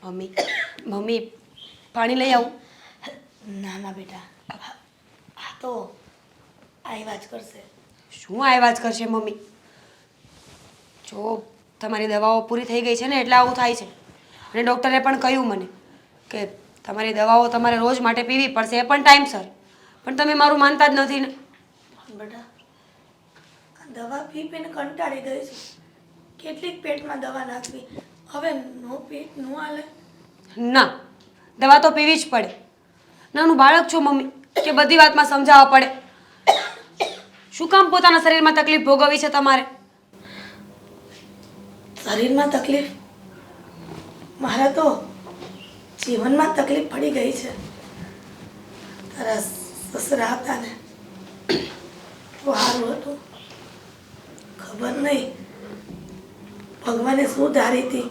Mummy mummy પાણી લઈ આવું? ના ના બેટા, આ તો આવ્યા જ કરશે. શું આવ્યા જ કરશે મમ્મી? જો તમારી દવાઓ પૂરી થઈ ગઈ છે ને એટલે આવું થાય છે. અને ડૉક્ટરે પણ કહ્યું મને કે તમારી દવાઓ તમારે રોજ માટે પીવી પડશે, એ પણ ટાઈમસર. પણ તમે મારું માનતા જ નથી ને. બેટા, આ દવા પી પીને કંટાળી ગઈ છે. કેટલીક પેટમાં દવા નાખવી, હવે નો પેટ નો હાલે. ના, દવા તો પીવી જ પડે. નાનું બાળક છો મમ્મી, કે બધી વાતમાં સમજાવવા પડે? શું કામ પોતાના શરીરમાં તકલીફ ભોગવવી છે તમારે? શરીરમાં તકલીફ? મારા તો જીવનમાં તકલીફ પડી ગઈ છે. તારા સસરા હતા ને તો સારું હતું. ખબર નહીં ભગવાને શું ધારી હતી.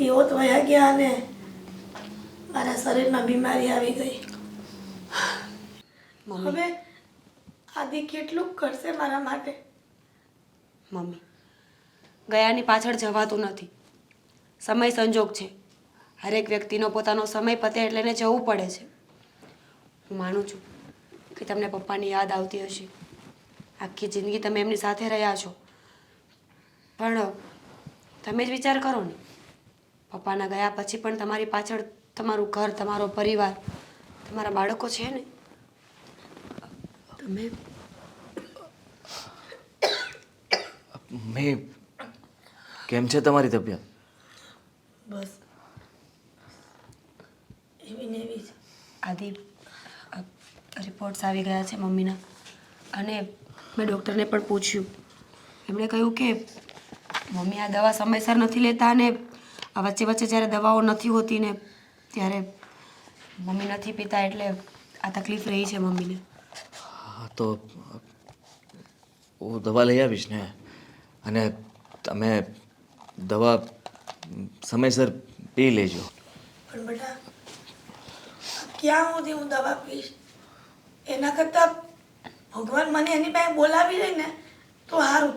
એ હોત વયા ગયા અને મારા શરીરમાં બીમારી આવી ગઈ. હવે આદિ કેટલું કરશે મારા માટે? મમ્મી, ગયાની પાછળ જવાતું નથી. સમય સંજોગ છે. હરેક વ્યક્તિનો પોતાનો સમય પતે એટલે એને જવું પડે છે. હું માનું છું કે તમને પપ્પાની યાદ આવતી હશે. આખી જિંદગી તમે એમની સાથે રહ્યા છો. પણ તમે જ વિચાર કરો ને, પપ્પાના ગયા પછી પણ તમારી પાછળ તમારું ઘર, તમારો પરિવાર, તમારા બાળકો છે ને. તમે મેં કેમ છે તમારી તબિયત? બસ એવી ને એવી જ. આદિ, રિપોર્ટ્સ આવી ગયા છે મમ્મીના. અને મેં ડૉક્ટરને પણ પૂછ્યું. એમણે કહ્યું કે મમ્મી આ દવા સમયસર નથી લેતા, અને આ વચ્ચે વચ્ચે જ્યારે દવાઓ નથી હોતી ને ત્યારે મમ્મી નથી પીતા, એટલે આ તકલીફ રહી છે મમ્મીને. હા તો હું દવા લઈ આવીશ ને. અને તમે દવા સમયસર પી લેજો. પણ બેટા, ક્યાં સુધી હું દવા પીશ? એના કરતાં ભગવાન મને એની પાસે બોલાવી લે ને તો સારું.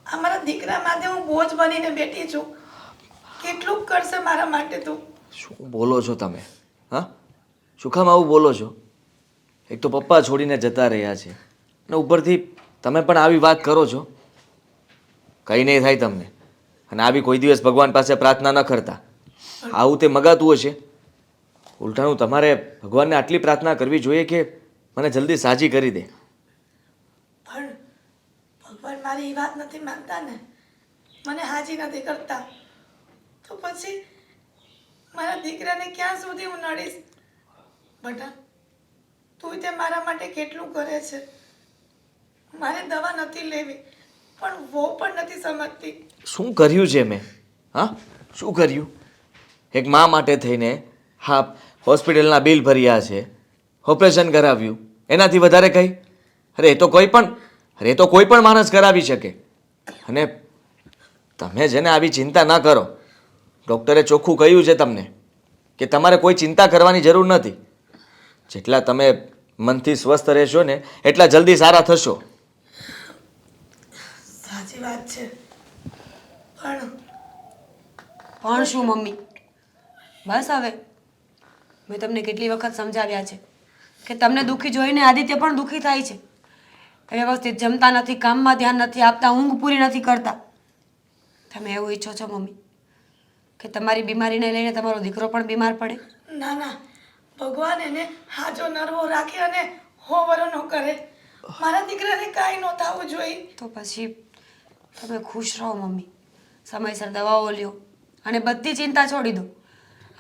આ મારા દીકરા માટે હું બોજ બનીને બેઠી છું. કેટલું કરશે મારા માટે તું? શું બોલો છો તમે? હા, શું કામ આવું બોલો છો? એક તો પપ્પા છોડીને જતા રહ્યા છે અને ઉપરથી તમે પણ આવી વાત કરો છો. કંઈ નહીં થાય તમને. અને આવી કોઈ દિવસ ભગવાન પાસે પ્રાર્થના ન કરતા. આવું તે મગાતું હશે. ઉલટાનું તમારે ભગવાનને આટલી પ્રાર્થના કરવી જોઈએ કે મને જલ્દી સાજી કરી દે. પણ ભગવાન મારી એ વાત નથી માનતા ને, મને હાજી નથી કરતા. તો પછી મારા દીકરાને ક્યાં સુધી હું નડીશ? બેટા, તું તે મારા માટે કેટલું કરે છે. મારે દવા નથી લેવી, પણ વો પણ નથી સમજતી. શું કર્યું છે મેં? હા, શું કર્યું? એક મા માટે થઈને હા હોસ્પિટલના બિલ ભર્યા છે, ઓપરેશન કરાવ્યું, એનાથી વધારે કંઈ? અરે એ તો કોઈ પણ માણસ કરાવી શકે. અને તમે જેને આવી ચિંતા ના કરો. ડૉક્ટરે ચોખ્ખું કહ્યું છે તમને કે તમારે કોઈ ચિંતા કરવાની જરૂર નથી. જેટલા તમે મનથી સ્વસ્થ રહેશો ને એટલા જલ્દી સારા થશો. સાચી વાત છે, પણ શું મમ્મી? બસ હવે મેં તમને કેટલી વખત સમજાવ્યા છે કે તમને દુઃખી જોઈને આદિત્ય પણ દુઃખી થાય છે. વ્યવસ્થિત જમતા નથી, કામમાં ધ્યાન નથી આપતા, ઊંઘ પૂરી નથી કરતા. તમે એવું ઈચ્છો છો મમ્મી કે તમારી બીમારીને લઈને તમારો દીકરો પણ બીમાર પડે? ના ના, ભગવાન એને હાજો નરવો રાખે અને હોવરો ન કરે. મારા દીકરાને કાંઈ ન થવું જોઈએ. તો પછી તમે ખુશ રહો મમ્મી. સમયસર દવાઓ લ્યો અને બધી ચિંતા છોડી દો.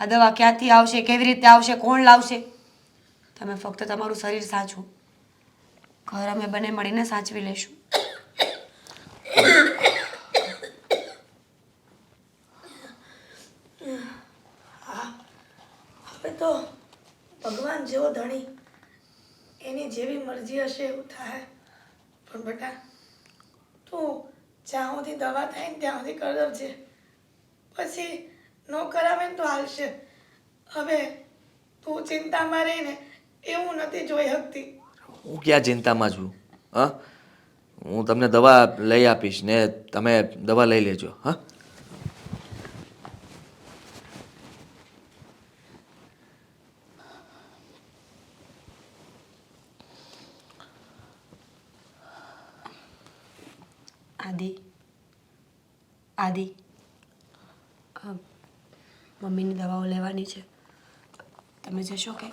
આ દવા ક્યાંથી આવશે, કેવી રીતે આવશે, કોણ લાવશે? તમે ફક્ત તમારું શરીર સાચવો. ઘર અમે બંને મળીને સાચવી લેશું. હવે તો ભગવાન જેવો ધણી, એની જેવી મરજી હશે એવું થાય. પણ બેટા, તું જ્યાં સુધી દવા થાય ને ત્યાં સુધી કરાવજે. પછી ન કરાવે ને તો હાલશે. હવે તું ચિંતામાં રહીને એવું નથી જોઈ શકતી. હું ક્યાં ચિંતામાં છું? હા, હું તમને દવા લઈ આપીશ ને તમે દવા લઈ લેજો. હા, આદિ આદિ મમ્મીની દવાઓ લેવાની છે. તમે જશો કે?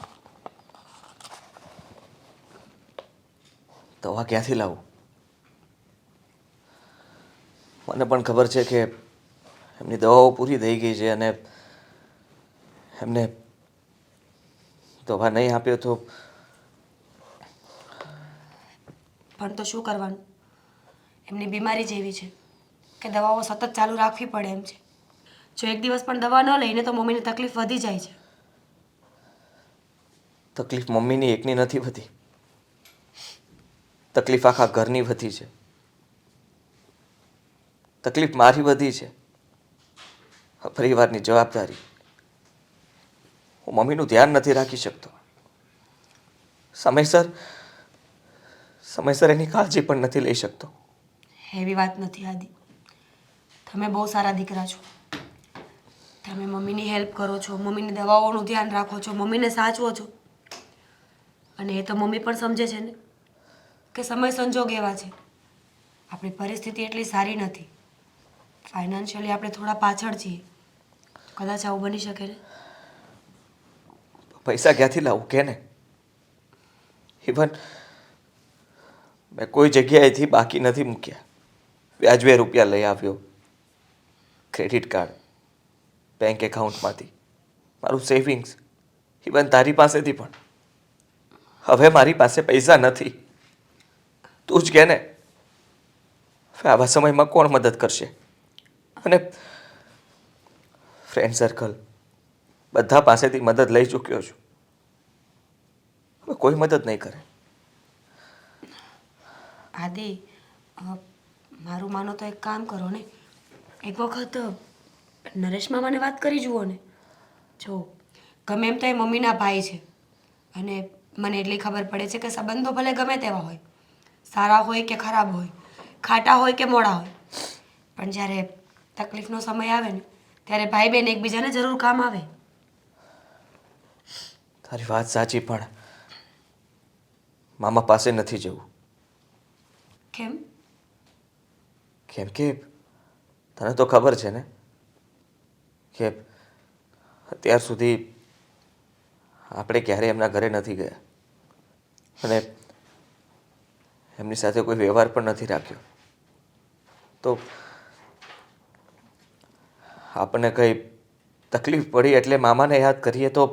દવા ક્યાંથી લાવું? મને પણ ખબર છે કે એમની દવાઓ પૂરી થઈ ગઈ છે અને એમને દવા નહીં આપ્યો તો પણ તો શું કરવાનું? એમની બીમારી જેવી છે કે દવાઓ સતત ચાલુ રાખવી પડે એમ છે. જો એક દિવસ પણ દવા ન લઈને તો મમ્મીને તકલીફ વધી જાય છે. તકલીફ મમ્મીની એકની નથી વધી, તકલીફ આખા ઘરની વધી છે. તકલીફ મારી વધી છે. આ પરિવારની જવાબદારી. હું મમ્મીનું ધ્યાન નથી રાખી શકતો. સમયસર એની કાળજી પણ નથી લઈ શકતો. એવી વાત નથી આદિ. તમે બહુ સારા દીકરા છો. તમે મમ્મીની હેલ્પ કરો છો, મમ્મીની દવાઓનું ધ્યાન રાખો છો, મમ્મીને સાચવો છો. અને એ તો મમ્મી પણ સમજે છે ને કે સમય સંજોગ એવા છે. આપણી પરિસ્થિતિ એટલી સારી નથી. ફાઇનાન્શિયલી આપણે થોડા પાછળ છીએ. કદાચ આવું બની શકે ને. પૈસા ક્યાંથી લાવું કે ને? ઇવન મેં કોઈ જગ્યાએથી બાકી નથી મૂક્યા. વ્યાજબે રૂપિયા લઈ આવ્યો. ક્રેડિટ કાર્ડ, બેંક એકાઉન્ટમાંથી, મારું સેવિંગ્સ, ઇવન તારી પાસેથી પણ. હવે મારી પાસે પૈસા નથી. તું જ કહે ને, હવે આવા સમયમાં કોણ મદદ કરશે? અને ફ્રેન્ડ સર્કલ બધા પાસેથી મદદ લઈ ચૂક્યો છું. હવે કોઈ મદદ નહીં કરે. આદિ મારું માનો તો એક કામ કરો ને. એક વખત નરેશ મામાને વાત કરી જુઓ ને. જો ગમે એમ તો એ મમ્મીના ભાઈ છે અને મને એટલી ખબર પડે છે કે સંબંધો ભલે ગમે તેવા હોય, સારા હોય કે ખરાબ હોય, ખાટા હોય કે મોડા હોય, પણ જ્યારે તકલીફનો સમય આવે ને ત્યારે ભાઈ બહેન એકબીજાને જરૂર કામ આવે. તારી વાત સાચી, પણ મામા પાસે નથી જવું. કેમ? કેમ કે તને તો ખબર છે ને કે અત્યાર સુધી આપણે ક્યારેય એમના ઘરે નથી ગયા અને એમની સાથે કોઈ વ્યવહાર પણ નથી રાખ્યો. તો આપણને કંઈ તકલીફ પડી એટલે મામાને યાદ કરીએ તો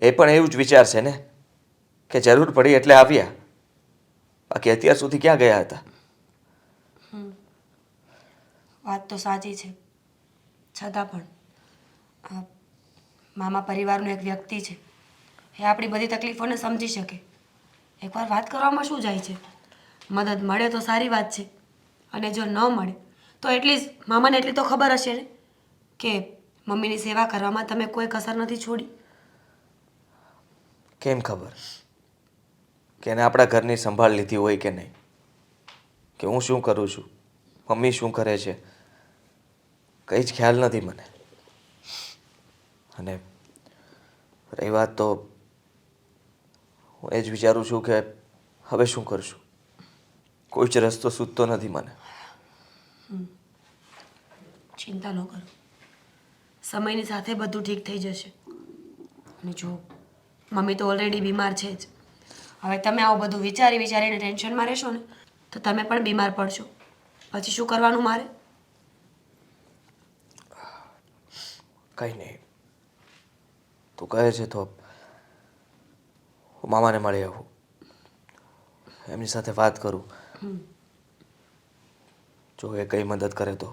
એ પણ એવું જ વિચારશે ને કે જરૂર પડી એટલે આવ્યા. બાકી અત્યાર સુધી ક્યાં ગયા હતા? વાત તો સાચી છે. છતાં પણ મામા પરિવારનો એક વ્યક્તિ છે. એ આપણી બધી તકલીફોને સમજી શકે. એકવાર વાત કરવામાં શું જાય છે? મદદ મળે તો સારી વાત છે અને જો ન મળે તો એટલીસ્ટ મામાને એટલી તો ખબર હશે ને કે મમ્મીની સેવા કરવામાં તમે કોઈ કસર નથી છોડી. કેમ ખબર કે એને આપણા ઘરની સંભાળ લીધી હોય કે નહીં, કે હું શું કરું છું, મમ્મી શું કરે છે, કંઈ જ ખ્યાલ નથી મને. અને રહી વાત તો હું એ જ વિચારું છું કે હવે શું કરશું. કોઈ જ રસ્તો સૂઝતો નથી મને. ચિંતા ન કરો. સમયની સાથે બધું ઠીક થઈ જશે. અને જો મમ્મી તો ઓલરેડી બીમાર છે જ. હવે તમે આવું બધું વિચારીને ટેન્શનમાં રહેશો ને તો તમે પણ બીમાર પડશો. પછી શું કરવાનું મારે? કંઈ નહીં, તું કહે છે તો હું મામાને મળી આવું, એમની સાથે વાત કરું. જો એ કંઈ મદદ કરે તો.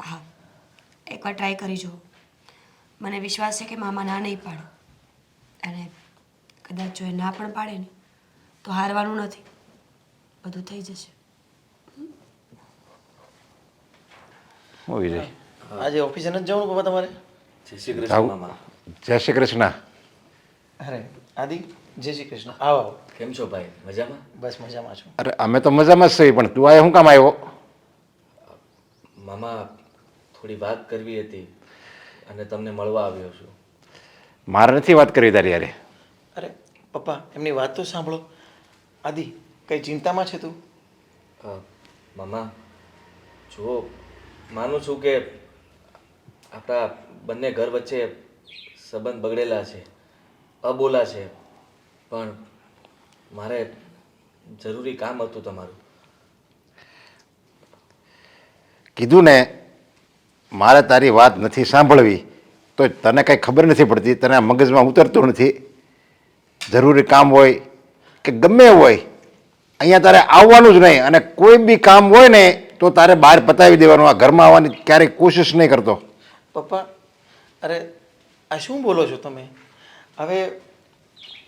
હા, એકવાર ટ્રાય કરી જુઓ. મને વિશ્વાસ છે કે મામા ના નહીં પાડે. અને કદાચ જો એ ના પણ પાડે ને તો હારવાનું નથી, બધું થઈ જશે. હું વિજય આજે ઓફિસે નથી જવાનું પપ્પા તમારે? જય શ્રી કૃષ્ણ મામા. જય શ્રી કૃષ્ણ. અરે આદિ જય શ્રી કૃષ્ણ આવો આવો. કેમ છો ભાઈ? મજામાં? બસ મજામાં છું. અરે અમે તો મજામાં જ છીએ, પણ તું આ શું કામ આવ્યો? મામા, થોડી વાત કરવી હતી અને તમને મળવા આવ્યો છું. મારે નથી વાત કરવી તારી યારે. અરે પપ્પા એમની વાત તો સાંભળો. આદિ કઈ ચિંતામાં છે તું? મામા, જુઓ, માનું છું કે આપણા બંને ઘર વચ્ચે સંબંધ બગડેલા છે, અબોલા છે, પણ મારે જરૂરી કામ હતું તમારું. કીધું ને, મારે તારી વાત નથી સાંભળવી, તો તને કંઈ ખબર નથી પડતી, તને આ મગજમાં ઉતરતું નથી. જરૂરી કામ હોય કે ગમે એવું હોય, અહીંયા તારે આવવાનું જ નહીં, અને કોઈ બી કામ હોય ને તો તારે બહાર પતાવી દેવાનું. આ ઘરમાં આવવાની ક્યારેય કોશિશ નહીં કરતો. પપ્પા અરે આ શું બોલો છો તમે? હવે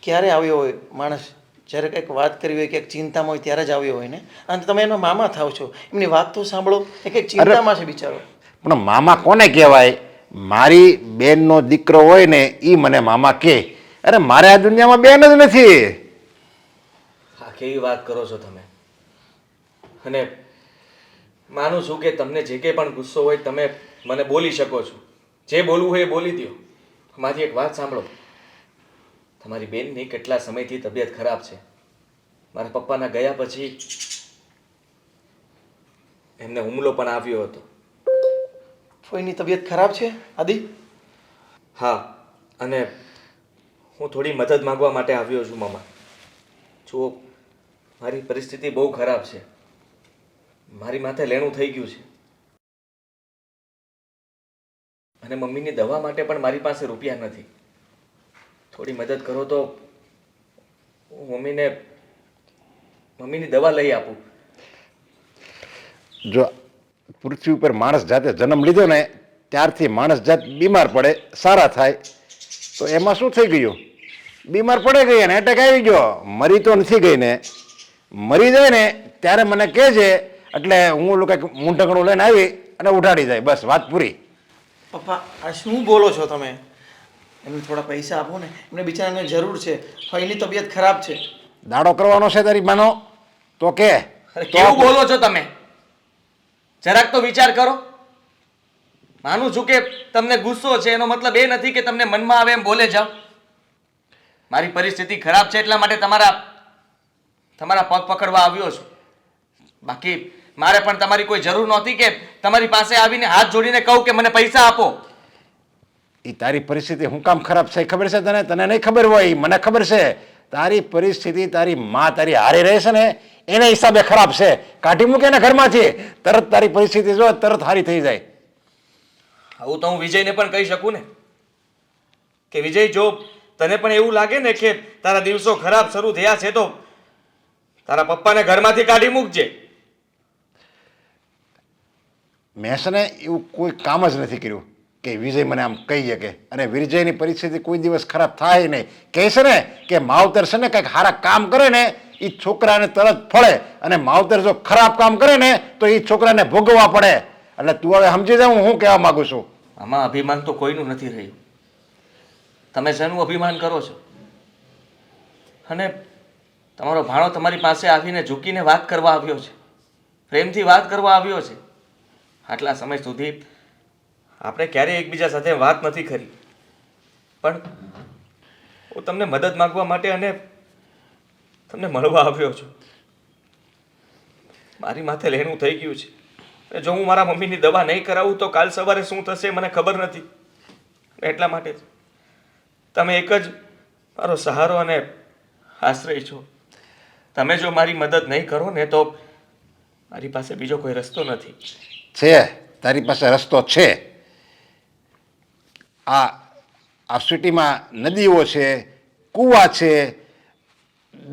ક્યારે આવ્યો હોય માણસ? જ્યારે કંઈક વાત કરવી હોય, ક્યાંક ચિંતામાં હોય ત્યારે જ આવ્યો હોય ને. અને તમે એનો મામા થાવ છો, એમની વાત તો સાંભળો. એ કંઈક ચિંતામાં છે બિચારો. પણ મામા કોને કહેવાય? મારી બેનનો દીકરો હોય ને એ મને મામા કહે. અરે મારે આ દુનિયામાં બેન જ નથી. આ કેવી વાત કરો છો તમે? અને માનું છું કે તમને જે કંઈ પણ ગુસ્સો હોય તમે મને બોલી શકો છો. જે બોલવું હોય એ બોલી દો. મારી એક વાત સાંભળો. તમારી બેનની કેટલા સમયથી તબિયત ખરાબ છે. મારા પપ્પાના ગયા પછી એમને હુમલો પણ આવ્યો હતો. ફોઈની તબિયત ખરાબ છે આદિ? હા, અને હું થોડી મદદ માંગવા માટે આવ્યો છું મામા. જુઓ, મારી પરિસ્થિતિ બહુ ખરાબ છે. મારી માથે લેણું થઈ ગયું છે, અને મમ્મીની દવા માટે પણ મારી પાસે રૂપિયા નથી. થોડી મદદ કરો તો હું મમ્મીની દવા લઈ આપું. જો પૃથ્વી ઉપર માણસ જાતે જન્મ લીધો ને ત્યારથી માણસ જાત બીમાર પડે, સારા થાય, તો એમાં શું થઈ ગયું? બીમાર પડે ગઈ ને એટેક આવી ગયો. મરી તો નથી ગઈ ને. મરી જાય ને ત્યારે મને કહે છે, એટલે હું ઓલું કંઈક મૂંઢકણું લઈને આવી અને ઉઠાડી જાય, બસ વાત પૂરી. પપ્પા આ શું બોલો છો તમે? એમને થોડા પૈસા આપો ને, એમને બિચારાને જરૂર છે. ફઈની તબિયત ખરાબ છે. દાડો કરવાનો છે તારી માનો તો કે. અરે કેવું બોલો છો તમે? જરાક તો વિચાર કરો. માનું છું કે તમને ગુસ્સો છે, એનો મતલબ એ નથી કે તમને મનમાં આવે એમ બોલે જાઓ. મારી પરિસ્થિતિ ખરાબ છે એટલા માટે તમારા પગ પકડવા આવ્યો છું. બાકી મારે પણ તમારી કોઈ જરૂર નહોતી કે તમારી પાસે આવીને હાથ જોડીને કહું કે મને પૈસા આપો. એ તારી પરિસ્થિતિ હું કામ ખરાબ છે ખબર છે તને? તને નહીં ખબર હોય, મને ખબર છે. તારી પરિસ્થિતિ તારી માં તારી હારે રહે છે ને એના હિસાબે ખરાબ છે. કાઢી મૂકે ને ઘરમાંથી, તરત તારી પરિસ્થિતિ જો તરત હારી થઈ જાય. આવું તો હું વિજયને પણ કહી શકું ને કે વિજય, જો તને પણ એવું લાગે ને કે તારા દિવસો ખરાબ શરૂ થયા છે તો તારા પપ્પાને ઘરમાંથી કાઢી મૂકજે. મેં છે ને એવું કોઈ કામ જ નથી કર્યું કે વિજય મને આમ કહી શકે. અને વિજયની પરિસ્થિતિ કોઈ દિવસ ખરાબ થાય નહીં. કહે છે ને કે માવતર છે ને કંઈક સારા કામ કરે ને એ છોકરાને તરત ફળે, અને માવતર જો ખરાબ કામ કરે ને તો એ છોકરાને ભોગવવા પડે. એટલે તું હવે સમજી જા હું કહેવા માંગુ છું. આમાં અભિમાન તો કોઈનું નથી રહ્યું. તમે શેનું અભિમાન કરો છો? અને તમારો ભાણો તમારી પાસે આવીને ઝૂકીને વાત કરવા આવ્યો છે, પ્રેમથી વાત કરવા આવ્યો છે. આટલા સમય સુધી આપણે ક્યારેય એકબીજા સાથે વાત નથી કરી, પણ હું તમને મદદ માંગવા માટે અને તમને મળવા આવ્યો છું. મારી માથે લેણું થઈ ગયું છે, અને જો હું મારા મમ્મીની દવા નહીં કરાવું તો કાલ સવારે શું થશે મને ખબર નથી. એટલા માટે જ તમે એક જ મારો સહારો અને આશ્રય છો. તમે જો મારી મદદ નહીં કરો ને તો મારી પાસે બીજો કોઈ રસ્તો નથી. છે તારી પાસે રસ્તો છે. આ સિટીમાં નદીઓ છે, કૂવા છે,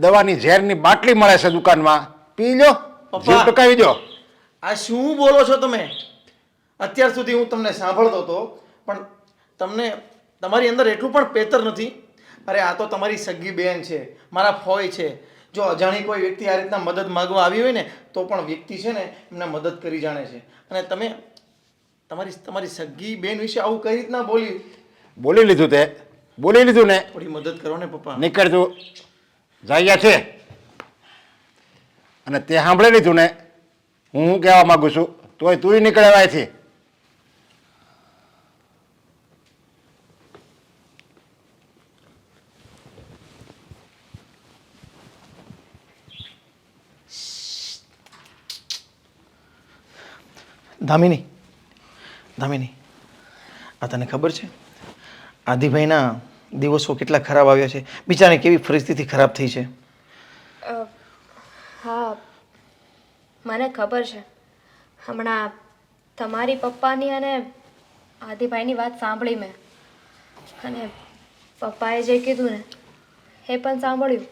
દવાની ઝેરની બાટલી મળે છે દુકાનમાં, પી લો, જીવ ટકાવી દો. આ શું બોલો છો તમે? અત્યાર સુધી હું તમને સાંભળતો હતો, પણ તમને તમારી અંદર એટલું પણ પેતર નથી. અરે આ તો તમારી સગી બેન છે, મારા ફોય છે. જો અજાણી કોઈ વ્યક્તિ આ રીતના મદદ માંગવા આવી હોય ને તો પણ વ્યક્તિ છે ને એમને મદદ કરી જાણે છે. અને તમે તમારી સગી બેન વિશે આવું કઈ રીતના બોલી? બોલી લીધું તે. બોલી લીધું ને, થોડી મદદ કરો ને પપ્પા. નીકળ તું. જાગ્યા છે. અને તે સાંભળી લીધું ને, હું શું કહેવા માંગુ છું, તોય તુંય નીકળે અહીંથી. દામિની, દામિની, આ તને ખબર છે આદિભાઈના દિવસો કેટલા ખરાબ આવ્યા છે? બિચારાની કેવી પરિસ્થિતિ ખરાબ થઈ છે. હા મને ખબર છે. હમણાં તમારી પપ્પાની અને આદિભાઈની વાત સાંભળી મેં, અને પપ્પાએ જે કીધું ને એ પણ સાંભળ્યું.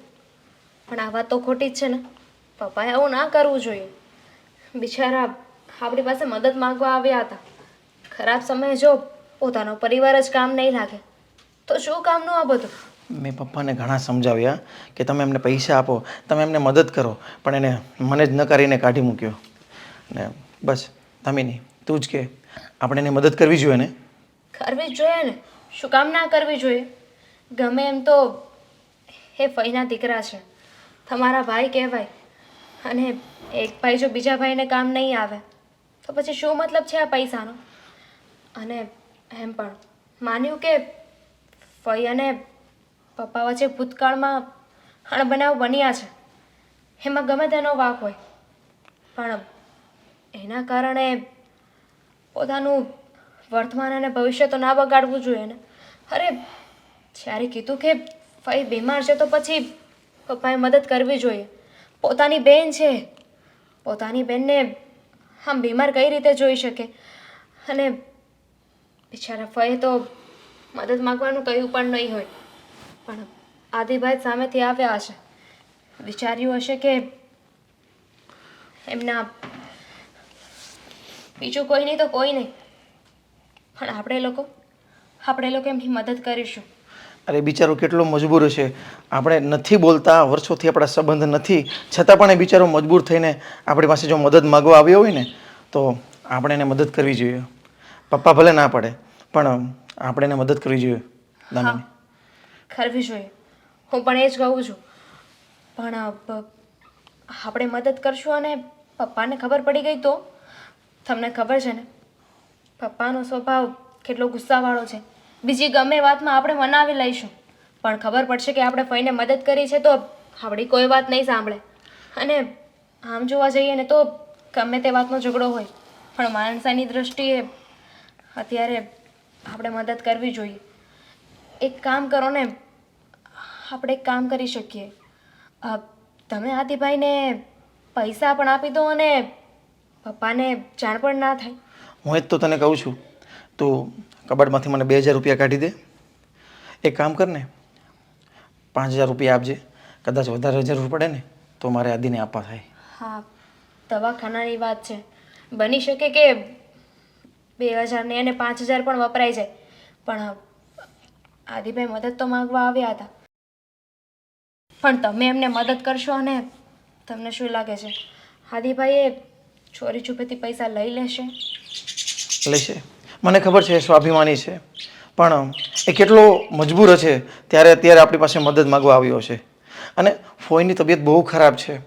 પણ આ વાત તો ખોટી જ છે ને. પપ્પાએ આવું ના કરવું જોઈએ. બિચારા આપણી પાસે મદદ માંગવા આવ્યા હતા. ખરાબ સમયે જો પોતાનો પરિવાર જ કામ નહીં લાગે તો શું કામનું આ બધું? મેં પપ્પાને ઘણા સમજાવ્યા કે તમે એમને પૈસા આપો, તમે એમને મદદ કરો, પણ એને મને જ ન કરીને કાઢી મૂક્યો. ને બસ દામિની, તું જ કે આપણે એને મદદ કરવી જોઈએ ને? કરવી જ જોઈએ ને. શું કામ ના કરવી જોઈએ? ગમે એમ તો એ ફઈના દીકરા છે, તમારા ભાઈ કહેવાય. અને એક ભાઈ જો બીજા ભાઈને કામ નહીં આવે તો પછી શું મતલબ છે આ પૈસાનો? અને એમ પણ માન્યું કે ફઈ અને પપ્પા વચ્ચે ભૂતકાળમાં અણબનાવ બન્યા છે, એમાં ગમે તેનો વાંક હોય, પણ એના કારણે પોતાનું વર્તમાન અને ભવિષ્ય તો ના બગાડવું જોઈએ ને. અરે જ્યારે કીધું કે ફઈ બીમાર છે તો પછી પપ્પાએ મદદ કરવી જોઈએ. પોતાની બેન છે, પોતાની બેનને આમ બીમાર કઈ રીતે જોઈ શકે? અને બિચારા ફઈએ તો મદદ માગવાનું કહ્યું પણ નહીં હોય, પણ આદિભાઈ સામેથી આવ્યા હશે, વિચાર્યું હશે કે એમના બીજું કોઈ નહીં તો કોઈ નહીં, પણ આપણે લોકો એમની મદદ કરીશું. અરે બિચારો કેટલો મજબૂર છે. આપણે નથી બોલતા, વર્ષોથી આપણા સંબંધ નથી, છતાં પણ એ બિચારો મજબૂર થઈને આપણી પાસે જો મદદ માગવા આવ્યો હોય ને તો આપણે એને મદદ કરવી જોઈએ. પપ્પા ભલે ના પડે પણ આપણે એને મદદ કરવી જોઈએ. દામિની, કરવી જોઈએ. હું પણ એ જ કહું છું. પણ આપણે મદદ કરશું અને પપ્પાને ખબર પડી ગઈ તો? તમને ખબર છે ને પપ્પાનો સ્વભાવ કેટલો ગુસ્સાવાળો છે. બીજી ગમે વાતમાં આપણે મનાવી લઈશું, પણ ખબર પડશે કે આપણે ફઈને મદદ કરી છે તો આપણી કોઈ વાત નહીં સાંભળે. અને આમ જોવા જઈએ ને તો ગમે તે વાતનો ઝઘડો હોય, પણ માણસાની દ્રષ્ટિએ અત્યારે આપણે મદદ કરવી જોઈએ. એક કામ કરો ને, આપણે એક કામ કરી શકીએ. તમે આદિભાઈને પૈસા પણ આપી દો અને પપ્પાને જાણ પણ ના થાય. હું જ તો તને કહું છું, તું કબાટમાંથી મને 2000 રૂપિયા કાઢી દે. એક કામ કર ને, 5000 રૂપિયા આપજે. કદાચ વધારે જરૂર પડે ને તો મારે આદિને આપવા થાય. હા, દવાખાનાની વાત છે, બની શકે કે 2000 ને અને 5000 પણ વપરાઈ જાય, પણ આદિભાઈ મદદ તો માંગવા આવ્યા હતા. પણ તમે એમને મદદ કરશો અને તમને શું લાગે છે આદિભાઈએ ચોરી છુપેથી પૈસા લઈ લેશે? લેશે. મને ખબર છે એ સ્વાભિમાની છે, પણ એ કેટલો મજબૂર છે ત્યારે અત્યારે આપણી પાસે મદદ માગવા આવ્યો છે. અને ફોઈની તબિયત બહુ ખરાબ છે,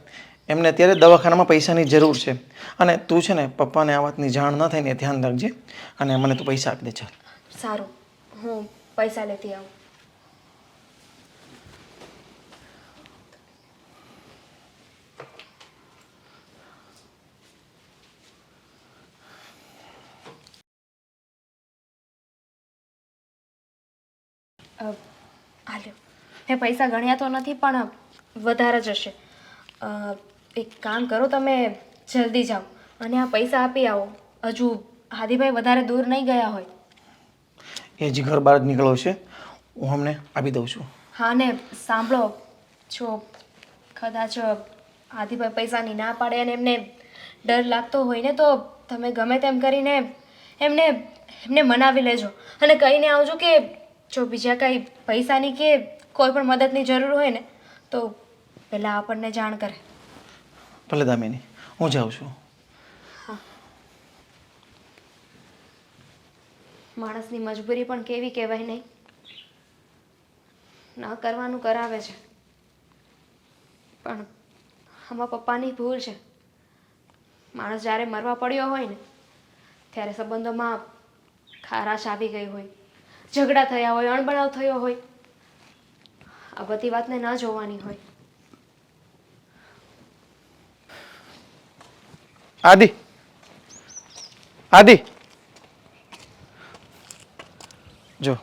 એમને અત્યારે દવાખાનામાં પૈસાની જરૂર છે. અને તું છે ને પપ્પાને આ વાતની જાણ ન થાય ને એ ધ્યાન રાખજે, અને મને તું પૈસા આપી દે. ચાલ. સારું, હું પૈસા લેતી આવું. હાલ્યો, મેં પૈસા ગણ્યા તો નથી પણ વધારે જ હશે. એક કામ કરો, તમે જલ્દી જાઓ અને આ પૈસા આપી આવો. હજુ આદિભાઈ વધારે દૂર નહીં ગયા હોય. એ જ ઘર બહાર જ નીકળ્યો છે, હું અમને આપી દઉં છું. હા, ને સાંભળો, જો કદાચ આદિભાઈ પૈસાની ના પાડે અને એમને ડર લાગતો હોય ને તો તમે ગમે તેમ કરીને એમને મનાવી લેજો અને કહીને આવજો કે જો બીજા કંઈ પૈસાની કે કોઈ પણ મદદની જરૂર હોય ને તો પહેલાં આપણને જાણ કરે. ભલે દામિની, હું જાઉં છું. માણસની મજબૂરી પણ કેવી કહેવાય નહીં. ન કરવાનું કરાવે છે, પણ આમાં પપ્પાની ભૂલ છે. માણસ જ્યારે મરવા પડ્યો હોય ને ત્યારે સંબંધોમાં ખારાશ આવી ગઈ હોય, ઝઘડા થયા હોય, અણબનાવ થયો હોય, આ બધી વાતને ન જોવાની હોય. આદિ, આદિ, જો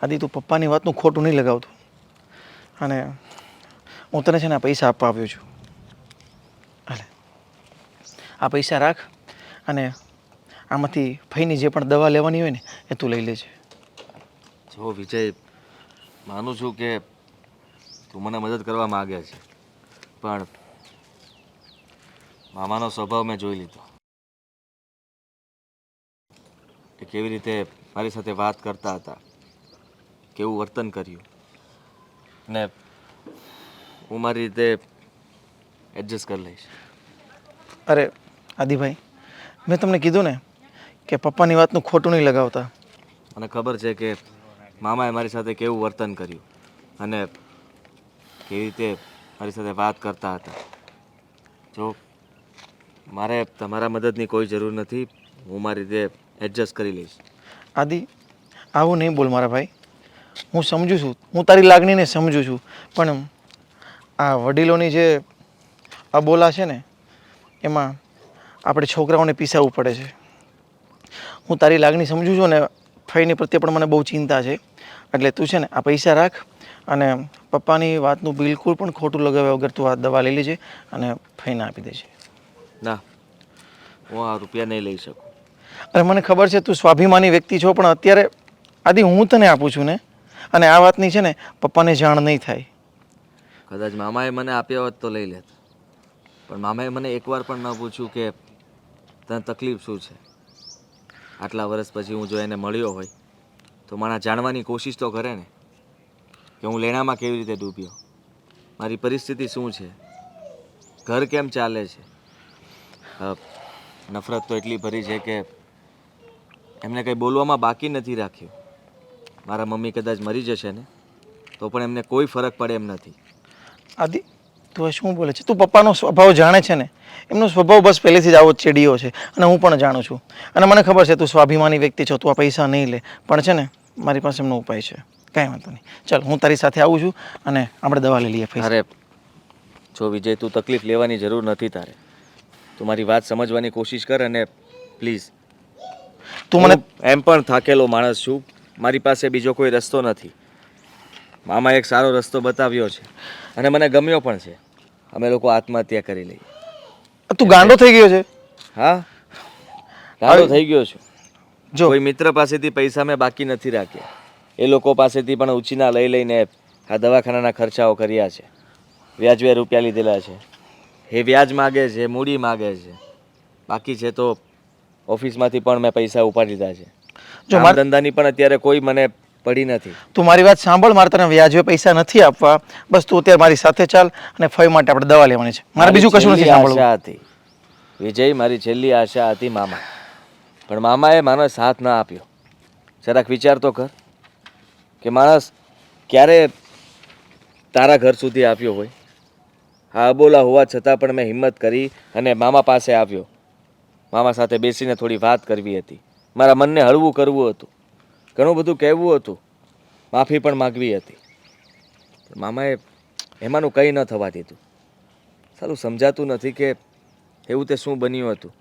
આદિ, તું પપ્પાની વાતનું ખોટું નહીં લગાવતો. અને હું તને છે ને આ પૈસા આપવા આવ્યો છું. હાલે, આ પૈસા રાખ અને આમાંથી ફઈની જે પણ દવા લેવાની હોય ને એ તું લઈ લેજે. જો વિજય, માનું છું કે તું મને મદદ કરવા માગે છે, પણ મામાનો સ્વભાવ મેં જોઈ લીધો. એ કેવી રીતે મારી સાથે વાત કરતા હતા, કેવું વર્તન કર્યું, ને હું મારી રીતે એડજસ્ટ કરી લઈશ. અરે આદિભાઈ, મેં તમને કીધું ને કે પપ્પાની વાતનું ખોટું નહીં લગાવતા. મને ખબર છે કે મામાએ મારી સાથે કેવું વર્તન કર્યું અને કેવી રીતે મારી સાથે વાત કરતા હતા. જો મારે તમારા મદદની કોઈ જરૂર નથી, હું મારી રીતે એડજસ્ટ કરી લઈશ. આદિ, આવું નહીં બોલ મારા ભાઈ. હું સમજુ છું, હું તારી લાગણીને સમજુ છું, પણ આ વડીલોની જે અબોલા છે ને એમાં આપણે છોકરાઓને પીસાવવું પડે છે. હું તારી લાગણી સમજુ છું ને ફઈની પ્રત્યે પણ મને બહુ ચિંતા છે. એટલે તું છે ને આ પૈસા રાખ અને પપ્પાની વાતનું બિલકુલ પણ ખોટું લગાવ્યા વગર તું આ દવા લઈ લેજે અને ફઈને આપી દેજે. ના, હું આ રૂપિયા નહીં લઈ શકું. અરે મને ખબર છે તું સ્વાભિમાની વ્યક્તિ છો, પણ અત્યારે આદિ હું તને આપું છું ને, અને આ વાતની છે ને પપ્પાને જાણ નહીં થાય. કદાચ મામાએ મને આપ્યા હોત તો લઈ લેત, પણ મામાએ મને એકવાર પણ ન પૂછ્યું કે તને તકલીફ શું છે. આટલા વર્ષ પછી હું જો એને મળ્યો હોય તો મારા જાણવાની કોશિશ તો કરે ને કે હું લેણામાં કેવી રીતે ડૂબ્યો, મારી પરિસ્થિતિ શું છે, ઘર કેમ ચાલે છે. નફરત તો એટલી ભરી છે કે એમને કંઈ બોલવામાં બાકી નથી રાખ્યું. મારા મમ્મી કદાચ મરી જશે ને તો પણ એમને કોઈ ફરક પડે એમ નથી. આદિ, તું આ શું બોલે છે? તું પપ્પાનો સ્વભાવ જાણે છે ને, એમનો સ્વભાવ બસ પહેલેથી જ આવો ચેડીયો છે, અને હું પણ જાણું છું. અને મને ખબર છે તું સ્વાભિમાની વ્યક્તિ છો, તું આ પૈસા નહીં લે, પણ છે ને મારી પાસે એમનો ઉપાય છે. કાંઈ વાંધો નહીં, ચાલ હું તારી સાથે આવું છું અને આપણે દવા લઈ લઈએ. અરે જો વિજય, તું તકલીફ લેવાની જરૂર નથી તારે. તું મારી વાત સમજવાની કોશિશ કર અને પ્લીઝ. તું મને એમ પણ થાકેલો માણસ છું, મારી પાસે બીજો કોઈ રસ્તો નથી. મામા એક સારો રસ્તો બતાવ્યો છે અને મને ગમ્યો પણ છે. અમે લોકો આત્મહત્યા કરી લઈએ. તું ગાંડો થઈ ગયો છે? હા, ગાંડો થઈ ગયો છું. જો કોઈ મિત્ર પાસેથી પૈસા મેં બાકી નથી રાખ્યા. એ લોકો પાસેથી પણ ઉછીના લઈ લઈને આ દવાખાનાના ખર્ચાઓ કર્યા છે. વ્યાજવે રૂપિયા લીધેલા છે. એ વ્યાજ માગે છે, મૂડી માગે છે. બાકી છે તો ઓફિસમાંથી પણ મેં પૈસા ઉપાડી લીધા છે. જો કામ ધંધાની પણ અત્યારે કોઈ મને પડી નથી. તું મારી વાત સાંભળ, મારે તને વ્યાજે પૈસા નથી આપવા. બસ તું અત્યારે મારી સાથે ચાલ અને ફઈ માટે આપણે દવા લેવાની છે. મારે બીજું કશું નથી સાંભળવું. આશા હતી વિજય, મારી છેલ્લી આશા હતી મામા, પણ મામાએ મારો સાથ ના આપ્યો. જરાક વિચાર તો કર કે માણસ ક્યારે તારા ઘર સુધી આવ્યો હોય. હા, અબોલા હોવા છતાં પણ મેં હિંમત કરી અને મામા પાસે આવ્યો. મામા સાથે બેસીને થોડી વાત કરવી હતી, મારા મનને હળવું કરવું હતું, ઘણું બધું કહેવું હતું, માફી પણ માગવી હતી. પણ મામાએ એમાંનું કંઈ ન થવા દીધું. સારું સમજાતું નથી કે એવું તે શું બન્યું હતું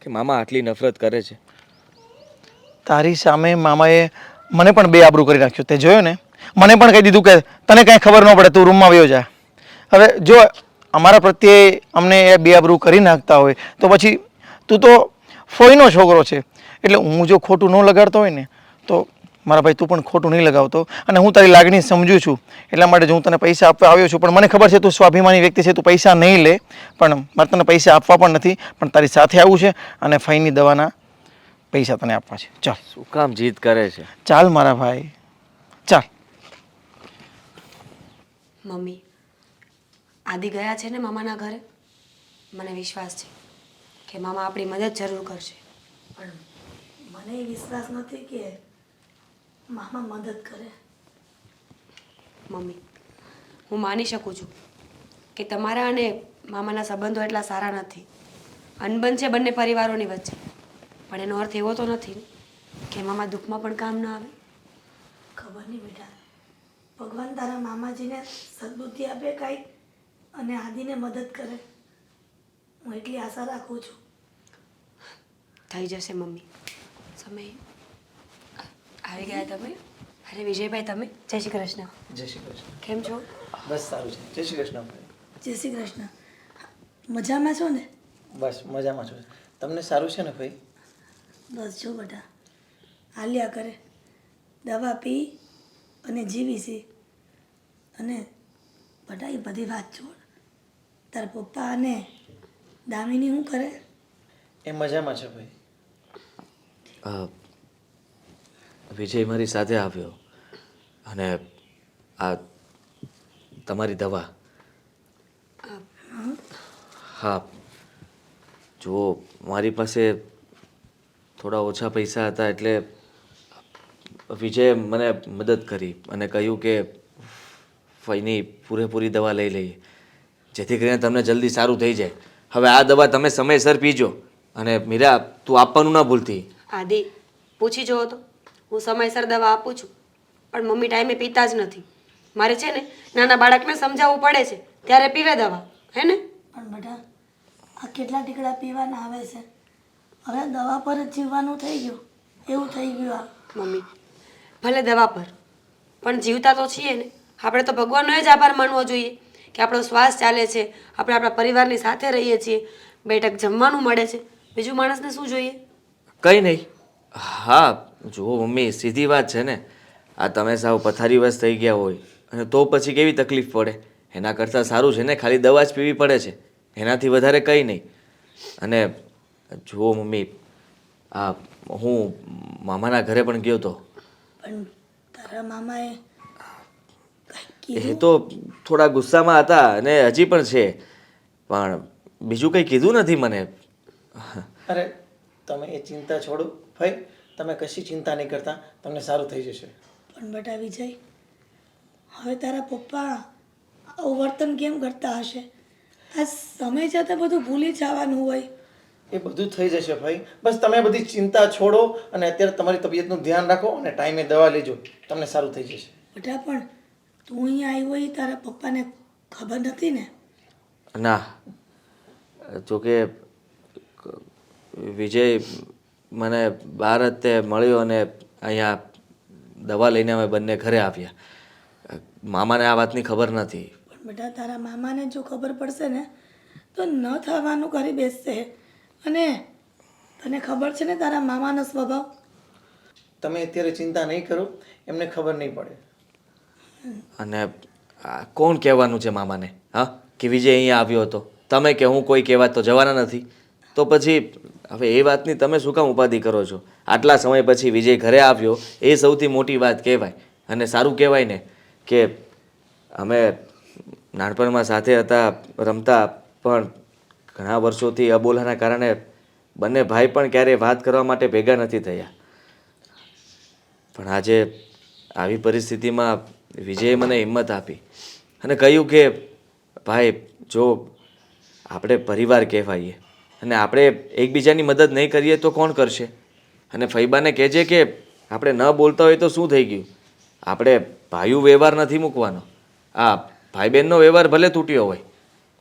કે મામા આટલી નફરત કરે છે. તારી સામે મામાએ મને પણ બે આબરૂ કરી નાખ્યું. તે જોયું ને? મને પણ કહી દીધું કે તને કાંઈ ખબર ન પડે, તું રૂમમાં વયો જા. હવે જો અમારા પ્રત્યે અમને એ બે આબરૂ કરી નાખતા હોય તો પછી તું તો ફોઈનો છોકરો છે, એટલે હું જો ખોટું ન લગાડતો હોય ને તો મારા ભાઈ તું પણ ખોટું નહીં લગાવતો. અને હું તારી લાગણી સમજુ છું, એટલા માટે જ હું તને પૈસા આપવા આવ્યો છું. પણ મને ખબર છે તું સ્વાભિમાની વ્યક્તિ છે, તું પૈસા નહીં લે, પણ મારે તને પૈસા આપવા પણ નથી, પણ તારી સાથે આવવું છે અને ફઈની દવાના પૈસા તને આપવા છે. ચાલ. શું કામ જીદ કરે છે? ચાલ મારા ભાઈ, ચાલ. મમ્મી, આદિ ગયા છે ને મામાના ઘરે. મને વિશ્વાસ છે કે મામા આપણી મદદ જરૂર કરશે. પણ મને એ વિશ્વાસ નથી કે મામા મદદ કરે. મમ્મી, હું માની શકું છું કે તમારા અને મામાના સંબંધો એટલા સારા નથી. અનબન છે બંને પરિવારોની વચ્ચે, પણ એનો અર્થ એવો તો નથી ને કે મામા દુઃખમાં પણ કામ ન આવે. ખબર નહીં બેટા, ભગવાન તારા મામાજીને સદબુદ્ધિ આપે કાંઈ અને આદિને મદદ કરે. હું એટલી આશા રાખું છું. થઈ જશે મમ્મી, સમય આવી ગયા તમે. અરે વિજયભાઈ, તમે જય શ્રી કૃષ્ણ. જય શ્રી કૃષ્ણ. કેમ છો? બસ સારું છે. જય શ્રી કૃષ્ણ ભાઈ. જય શ્રી કૃષ્ણ. મજામાં છો ને? બસ મજામાં છું. તમને સારું છે ને ભાઈ? બસ જો બેટા, હાલ્યા કરે. દવા પી અને જીવી છે. અને બેટા એ બધી વાત છોડ. તારા પપ્પા અને દામિની શું કરે? એ મજામાં છે ભાઈ. વિજય મારી સાથે આવ્યો અને આ તમારી દવા. હા, જુઓ, મારી પાસે થોડા ઓછા પૈસા હતા એટલે વિજયે મને મદદ કરી અને કહ્યું કે ફઈની પૂરેપૂરી દવા લઈ લઈએ જેથી કરીને તમને જલ્દી સારું થઈ જાય. હવે આ દવા તમે સમયસર પીજો અને મીરા, તું આપવાનું ના ભૂલતી. આદિ, પૂછી જુઓ તો, હું સમયસર દવા આપું છું પણ મમ્મી ટાઈમે પીતા જ નથી. મારે છે ને નાના બાળકને સમજાવવું પડે છે ત્યારે પીવે દવા, હે ને? પણ બેટા આ કેટલા ટીકડા પીવાના આવે છે? હવે દવા પર જ જીવવાનું થઈ ગયું, એવું થઈ ગયું આ. મમ્મી, ભલે દવા પર, પણ જીવતા તો છીએ ને. આપણે તો ભગવાનનો જ આભાર માનવો જોઈએ કે આપણો શ્વાસ ચાલે છે, આપણે આપણા પરિવારની સાથે રહીએ છીએ, બેઠક જમવાનું મળે છે. બીજું માણસને શું જોઈએ? કંઈ નહીં. હા, જુઓ મમ્મી, સીધી વાત છે ને. આ તમે સાવ પથારીવશ થઈ ગયા હોય અને તો પછી કેવી તકલીફ પડે. એના કરતાં સારું છે ને ખાલી દવા જ પીવી પડે છે, એનાથી વધારે કંઈ નહીં. અને જુઓ મમ્મી, આ હું મામાના ઘરે પણ ગયો હતો. પણ તારા મામાએ એ તો થોડા ગુસ્સામાં હતા અને હજી પણ છે, પણ બીજું કંઈ કીધું નથી મને. અરે તમે એ ચિંતા છોડો ભાઈ, તમે કશી ચિંતા નહીં કરતા, તમને સારું થઈ જશે. પણ બેટા વિજય, હવે તારા પપ્પા આવું વર્તન કેમ કરતા હશે? આ સમય જતાં બધું ભૂલી જવાનું હોય. એ બધું થઈ જશે ભાઈ. બસ તમે બધી ચિંતા છોડો અને અત્યારે તમારી તબિયતનું ધ્યાન રાખો અને ટાઈમે દવા લેજો, તમને સારું થઈ જશે. બેટા પણ તું અહીંયા આવ્યો એ તારા પપ્પાને ખબર નથી ને? ના, જોકે વિજય મને બહાર જ તે મળ્યો અને અહીંયા દવા લઈને અમે બંને ઘરે આવ્યા. મામાને આ વાતની ખબર નથી. પણ બેટા તારા મામાને જો ખબર પડશે ને તો ન થવાનું કરી બેસશે. અને તને ખબર છે ને તારા મામાનો સ્વભાવ. તમે અત્યારે ચિંતા નહીં કરો, એમને ખબર નહીં પડે. અને આ કોણ કહેવાનું છે મામાને? હા, કે વિજય અહીંયા આવ્યો હતો? તમે કે હું કોઈ કહેવા તો જવાના નથી. તો પછી હવે એ વાતની તમે શું કામ ઉપાધિ કરો છો? આટલા સમય પછી વિજય ઘરે આવ્યો એ સૌથી મોટી વાત કહેવાય. અને સારું કહેવાય ને કે અમે નાનપણમાં સાથે હતા, રમતા, પણ ઘણા વર્ષોથી અબોલાના કારણે બંને ભાઈ પણ ક્યારેય વાત કરવા માટે ભેગા નથી થયા. પણ આજે આવી પરિસ્થિતિમાં વિજયે મને હિંમત આપી અને કહ્યું કે ભાઈ, જો આપણે પરિવાર કહેવાઈએ અને આપણે એકબીજાની મદદ નહીં કરીએ તો કોણ કરશે? અને ફૈબાને કહેજે કે આપણે ન બોલતા હોય તો શું થઈ ગયું? આપણે ભાઈઓ વ્યવહાર નથી મૂકવાનો. આ ભાઈ બહેનનો વ્યવહાર ભલે તૂટ્યો હોય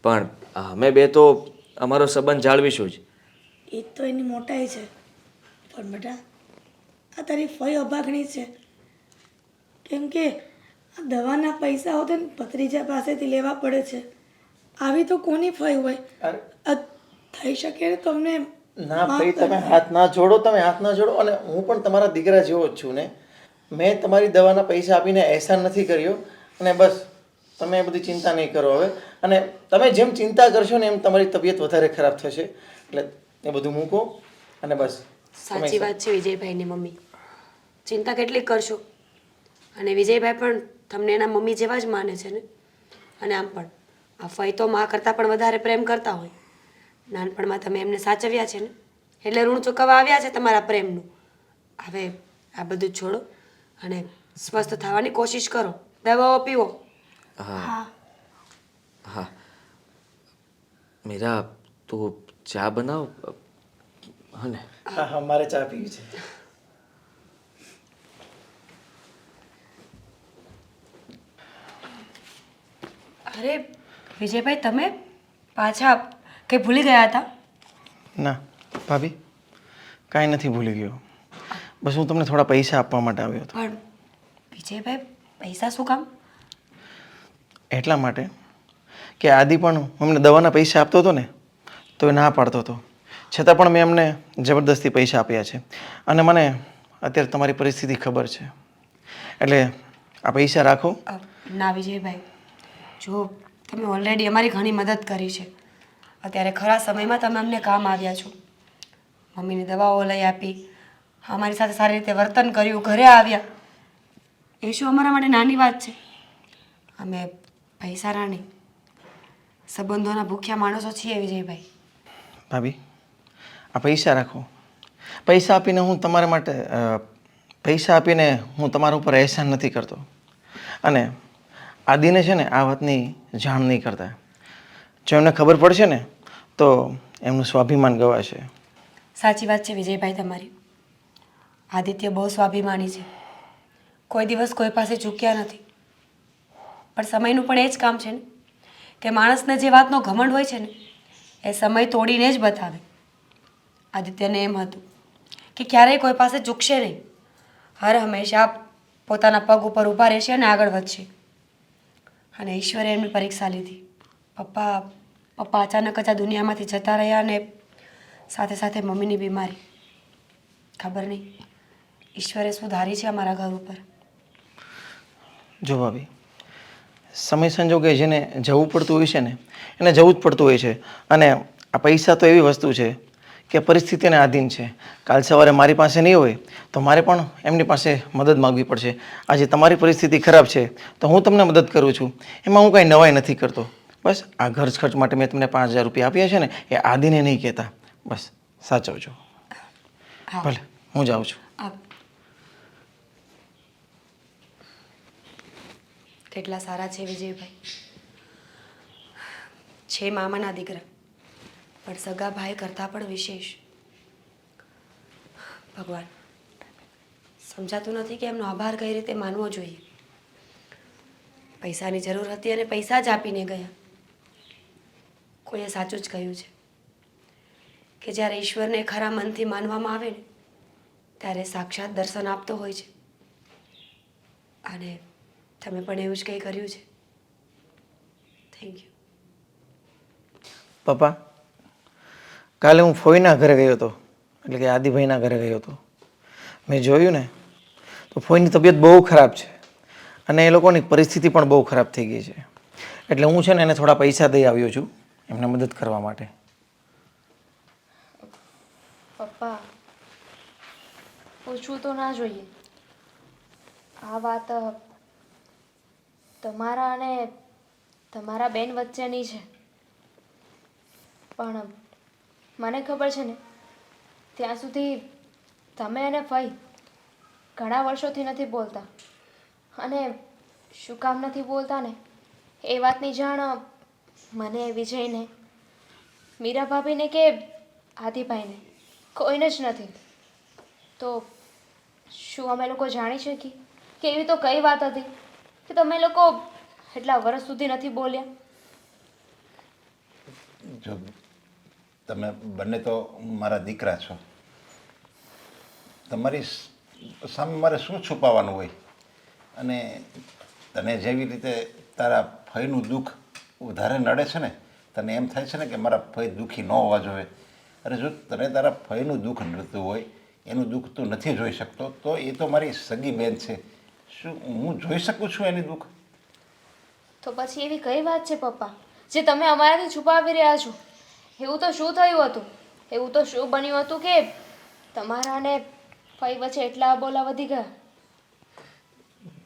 પણ અમે બે તો અમારો સંબંધ જાળવીશું જ. એ તો એની મોટાઈ છે. પણ બેટા આ તારી ફઈ અભાગણી છે. કેમ કે આ દવાના પૈસા હોતે ને ભત્રીજા પાસેથી લેવા પડે છે. આવી તો કોની ફઈ હોય? અરે આ થઈ શકે ને તમને. ના ભાઈ, તમે હાથ ના જોડો, તમે હાથ ના જોડો. અને હું પણ તમારા દીકરા જેવો જ છું ને. મેં તમારી દવાના પૈસા આપીને અહેસાન નથી કર્યો. અને બસ તમે એ બધી ચિંતા નહીં કરો હવે. અને તમે જેમ ચિંતા કરશો ને એમ તમારી તબિયત વધારે ખરાબ થશે. એટલે એ બધું મૂકો અને બસ. સાચી વાત છે વિજયભાઈની મમ્મી. ચિંતા કેટલી કરશો? અને વિજયભાઈ પણ તમને એના મમ્મી જેવા જ માને છે ને. અને આમ પણ આ ફઈ તો મા કરતાં પણ વધારે પ્રેમ કરતા હોય. નાનપણમાં તમે એમને સાચવ્યા છે ને, એટલે ઋણ ચૂકવવા આવ્યા છે તમારા પ્રેમનું. હવે આ બધું છોડો અને સ્વસ્થ થવાની કોશિશ કરો. દવાઓ પીવો. હા હા હા મીરા તું ચા બનાવ હા ને હા હા મારે ચા પીવી છે. અરે વિજયભાઈ, તમે પાછા કંઈ ભૂલી ગયા હતા? ના ભાભી, કાંઈ નથી ભૂલી ગયો. બસ હું તમને થોડા પૈસા આપવા માટે આવ્યો હતો. પણ વિજયભાઈ, પૈસા શું કામ? એટલા માટે કે આદિ પણ અમને દવાના પૈસા આપતો હતો ને, તો એ ના પાડતો હતો. છતાં પણ મેં એમને જબરદસ્તી પૈસા આપ્યા છે. અને મને અત્યારે તમારી પરિસ્થિતિ ખબર છે, એટલે આ પૈસા રાખો. ના વિજયભાઈ, જો તમે ઓલરેડી અમારી ઘણી મદદ કરી છે. અત્યારે ખરા સમયમાં તમે અમને કામ આવ્યા છો. મમ્મીની દવાઓ લઈ આપી, અમારી સાથે સારી રીતે વર્તન કર્યું, ઘરે આવ્યા. એ શું અમારા માટે નાની વાત છે? અમે પૈસાના નહીં, સંબંધોના ભૂખ્યા માણસો છીએ વિજયભાઈ. ભાભી, આ પૈસા રાખો. પૈસા આપીને હું તમારા ઉપર અહેસાન નથી કરતો. અને આદિને છે ને આ વાતની જાણ નહીં કરતા. જો એમને ખબર પડશે ને તો એમનું સ્વાભિમાન ગવાશે. સાચી વાત છે વિજયભાઈ તમારી. આદિત્ય બહુ સ્વાભિમાની છે. કોઈ દિવસ કોઈ પાસે ચૂક્યા નથી. પણ સમયનું પણ એ જ કામ છે ને કે માણસને જે વાતનો ઘમંડ હોય છે ને એ સમય તોડીને જ બતાવે. આદિત્યને એમ હતું કે ક્યારેય કોઈ પાસે ચૂકશે નહીં. હર હંમેશા પોતાના પગ ઉપર ઊભા રહેશે અને આગળ વધશે. અને ઈશ્વરે એમની પરીક્ષા લીધી. પપ્પા અચાનક જ આ દુનિયામાંથી જતા રહ્યા અને સાથે સાથે મમ્મીની બીમારી. ખબર નહીં ઈશ્વરે શું ધારી છે અમારા ઘર ઉપર. જો ભાભી, સમય સંજોગે જેને જવું પડતું હોય છે ને એને જવું જ પડતું હોય છે. અને આ પૈસા તો એવી વસ્તુ છે કે પરિસ્થિતિને આધીન છે. કાલ સવારે મારી પાસે નહીં હોય તો મારે પણ એમની પાસે મદદ માગવી પડશે. આજે તમારી પરિસ્થિતિ ખરાબ છે તો હું તમને મદદ કરું છું. એમાં હું કાંઈ નવાઈ નથી કરતો. બસ આ ઘર ખર્ચ માટે મેં તમને 5,000 રૂપિયા આપ્યા છે ને એ આદિને નહીં કહેતા. બસ સાચવજો. હા ભલે હું જાઉં છું. કેટલા સારા છે વિજયભાઈ. છે મામાના દીકરા, પણ સગા ભાઈ કરતાં પણ વિશેષ. ભગવાન, સમજાતું નથી કે એમનો આભાર કઈ રીતે માનવો જોઈએ. પૈસાની જરૂર હતી અને પૈસા જ આપીને ગયા. કોઈએ સાચું જ કહ્યું છે કે જ્યારે ઈશ્વરને ખરા મનથી માનવામાં આવે ને ત્યારે સાક્ષાત દર્શન આપતો હોય છે. અને તમે પણ એવું જ કંઈ કર્યું છે. Thank you. પપ્પા, કાલે હું ફોઈના ઘરે ગયો હતો, એટલે કે આદિભાઈના ઘરે ગયો હતો. મેં જોયું ને તો ફોઈની તબિયત બહુ ખરાબ છે અને એ લોકોની પરિસ્થિતિ પણ બહુ ખરાબ થઈ ગઈ છે. એટલે હું છે ને એને થોડા પૈસા દઈ આવ્યો છું એમને મદદ કરવા માટે. પપ્પા, પૂછવું તો ના જોઈએ. આ વાત તમારા અને તમારા બેન વચ્ચેની છે. પણ મને ખબર છે ને ત્યાં સુધી તમે અને ફઈ ઘણા વર્ષોથી નથી બોલતા. અને શું કામ નથી બોલતા ને એ વાતની જાણ મને, વિજયને, મીરા ભાભીને કે આદિભાઈને કોઈને જ નથી. તો શું અમે લોકો જાણી શકીએ કે એવી તો કઈ વાત હતી કે તમે લોકો એટલા વર્ષ સુધી નથી બોલ્યા? જો તમે બંને તો મારા દીકરા છો. તમારી સામે મારે શું છુપાવવાનું હોય? અને તને જેવી રીતે તારા ફઈનું દુઃખ વધારે નડે છે ને, તને એમ થાય છે ને કે મારા ફઈ દુઃખી ન હોવા જોઈએ. અરે જો તને તારા ફઈનું દુઃખ નડતું હોય, એનું દુઃખ તું નથી જોઈ શકતો, તો એ તો મારી સગી બેન છે. શું હું જોઈ શકું છું એની દુઃખ? તો પછી એવી કઈ વાત છે પપ્પા જે તમે અમારાથી છુપાવી રહ્યા છો? એવું તો શું થયું હતું? એવું તો શું બન્યું હતું કે તમારા અને ફઈ વચ્ચે એટલા બોલા વધી ગયા?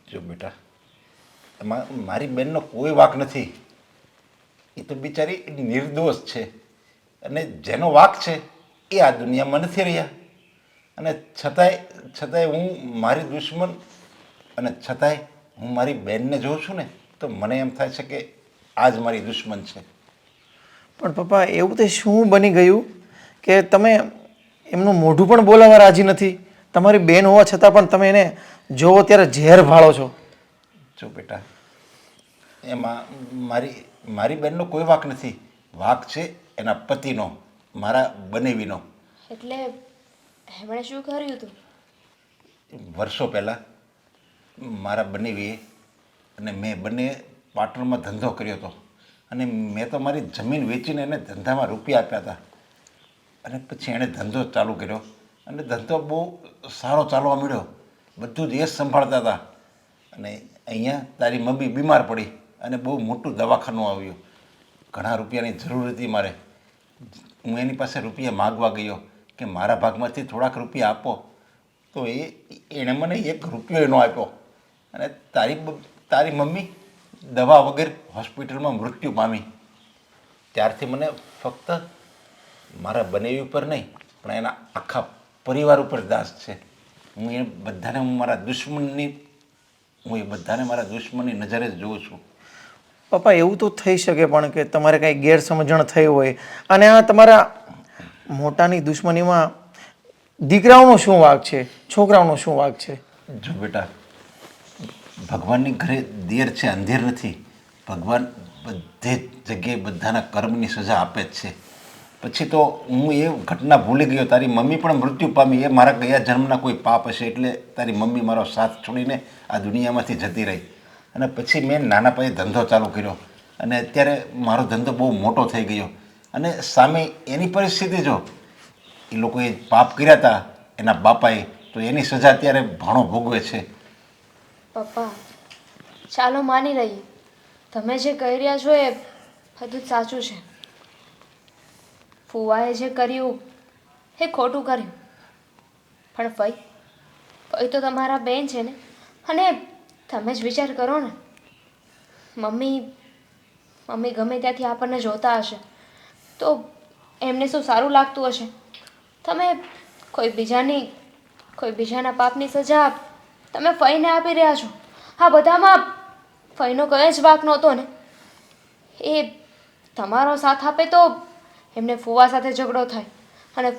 જો બેટા, મારી બેનનો કોઈ વાંક નથી. એ તો બિચારી નિર્દોષ છે અને જેનો વાંક છે એ આ દુનિયામાં નથી રહ્યા. અને છતાંય હું મારી દુશ્મન અને છતાંય હું મારી બહેનને જોઉં છું ને તો મને એમ થાય છે કે આ જ મારી દુશ્મન છે. પણ પપ્પા એવું તે શું બની ગયું કે તમે એમનું મોઢું પણ બોલાવવા રાજી નથી? તમારી બેન હોવા છતાં પણ તમે એને જોવો ત્યારે ઝેર ભાળો છો. જો બેટા, એમાં મારી બહેનનો કોઈ વાંક નથી. વાંક છે એના પતિનો, મારા બનેવીનો. એટલે એમણે શું કર્યું હતું? વર્ષો પહેલાં મારા બનેવીએ અને મેં બંને પાર્ટનરમાં ધંધો કર્યો હતો અને મેં તો મારી જમીન વેચીને એને ધંધામાં રૂપિયા આપ્યા હતા. અને પછી એણે ધંધો ચાલુ કર્યો અને ધંધો બહુ સારો ચાલવા મળ્યો. બધું જ એ સંભાળતા હતા. અને અહીંયા તારી મમ્મી બીમાર પડી અને બહુ મોટું દવાખાનું આવ્યું. ઘણા રૂપિયાની જરૂર હતી મારે. હું એની પાસે રૂપિયા માગવા ગયો કે મારા ભાગમાંથી થોડાક રૂપિયા આપો, તો એણે મને 1 રૂપિયો ન આપ્યો. અને તારી મમ્મી દવા વગર હોસ્પિટલમાં મૃત્યુ પામી. ત્યારથી મને ફક્ત મારા બનેવી ઉપર નહીં પણ એના આખા પરિવાર ઉપર દાસ છે. હું એ બધાને મારા દુશ્મનની નજરે જ જોઉં છું. પપ્પા એવું તો થઈ શકે પણ કે તમારે કાંઈ ગેરસમજણ થઈ હોય. અને આ તમારા મોટાની દુશ્મનીમાં દીકરાઓનો શું વાંક છે, છોકરાઓનો શું વાંક છે? જો બેટા, ભગવાનની ઘરે દેર છે અંધેર નથી. ભગવાન બધે જ જગ્યાએ બધાના કર્મની સજા આપે જ છે. પછી તો હું એ ઘટના ભૂલી ગયો. તારી મમ્મી પણ મૃત્યુ પામી. એ મારા ગયા જન્મના કોઈ પાપ હશે એટલે તારી મમ્મી મારો સાથ છોડીને આ દુનિયામાંથી જતી રહી. અને પછી મેં નાના પાયે ધંધો ચાલુ કર્યો અને અત્યારે મારો ધંધો બહુ મોટો થઈ ગયો. અને સામે એની પરિસ્થિતિ જો, એ લોકોએ પાપ કર્યા હતા એના બાપાએ, તો એની સજા અત્યારે ભાણો ભોગવે છે. પપ્પા ચાલો માની લઈએ, તમે જે કહી રહ્યા છો એ બધું જ સાચું છે. ફુવાએ જે કર્યું એ ખોટું કર્યું. પણ ફઈ તો તમારા બેન છે ને, અને તમે જ વિચાર કરો ને. મમ્મી ગમે ત્યાંથી આપણને જોતા હશે તો એમને શું સારું લાગતું હશે? તમે કોઈ બીજાના પાપની સજા તમે ફઈને આપી રહ્યા છો. આ બધામાં ફઈનો કયો જ વાંક નહોતો ને. એ તમારો સાથ આપે તો એમને ફુવા સાથે ઝઘડો થાય, અને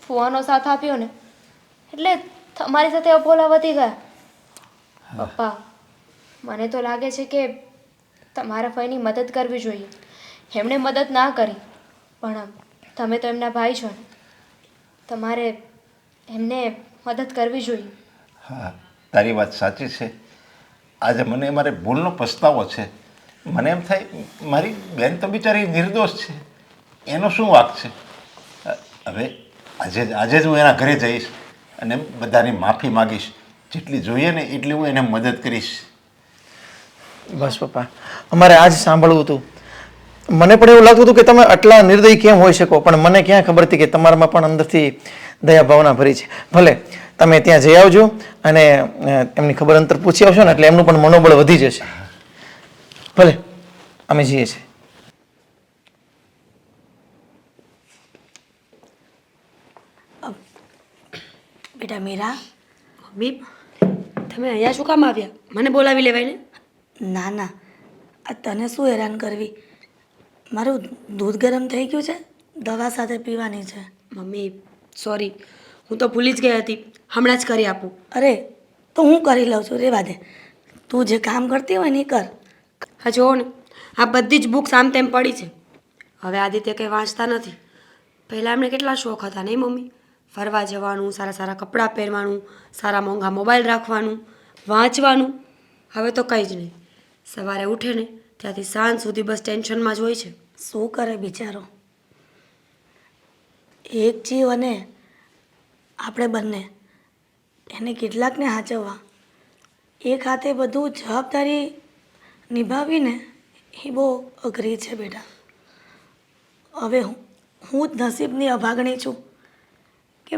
ફુવાનો સાથ આપ્યો ને એટલે તમારી સાથે અબોલા વધી ગયા. પપ્પા મને તો લાગે છે કે તમારા ફઈની મદદ કરવી જોઈએ. એમણે મદદ ના કરી પણ તમે તો એમના ભાઈ છો ને, તમારે એમને મદદ કરવી જોઈએ. હા, તારી વાત સાચી છે. આજે મને મારે ભૂલનો પસ્તાવો છે. મને એમ થાય મારી બેન તો બિચારી નિર્દોષ છે, એનો શું વાંક છે? હવે આજે જ હું એના ઘરે જઈશ અને બધાની માફી માગીશ. જેટલી જોઈએ ને એટલી હું એને મદદ કરીશ. બસ પપ્પા, અમારે આજ સાંભળવું હતું. મને પણ એવું લાગતું હતું કે તમે આટલા નિર્દયી કેમ હોઈ શકો, પણ મને ક્યાં ખબર હતી કે તમારામાં પણ અંદરથી દયા ભાવના ભરી છે. ભલે તમે ત્યાં જઈ આવજો અને એમની ખબર અંતર પૂછી આવશો ને એટલે એમનું પણ મનોબળ વધી જશે. ભલે અમે જઈએ છીએ. બેટા મીરા, મમ્મી, તમે અહીંયા શું કામ આવ્યા? મને બોલાવી લેવાય ને. ના ના, આ તને શું હેરાન કરવી? મારું દૂધ ગરમ થઈ ગયું છે, દવા સાથે પીવાની છે. મમ્મી સોરી, હું તો ભૂલી જ ગઈ હતી. હમણાં જ કરી આપું. અરે તો હું કરી લઉં છું, રેવા દે. તું જે કામ કરતી હોય ને એ કર. હા જુઓ ને, આ બધી જ બુક્સ આમ તેમ પડી છે. હવે આદિત્ય કંઈ વાંચતા નથી. પહેલાં એમને કેટલા શોખ હતા નહીં મમ્મી? ફરવા જવાનું, સારા સારા કપડાં પહેરવાનું, સારા મોંઘા મોબાઈલ રાખવાનું, વાંચવાનું. હવે તો કંઈ જ નહીં. સવારે ઉઠે ને ત્યાંથી સાંજ સુધી બસ ટેન્શનમાં જ હોય છે. શું કરે બિચારો? એક જીવ અને આપણે બંને, એને કેટલાકને સાચવવા. એક હાથે બધું જવાબદારી નિભાવીને એ બહુ અઘરી છે બેટા. હવે હું જ નસીબની અભાગણી છું કે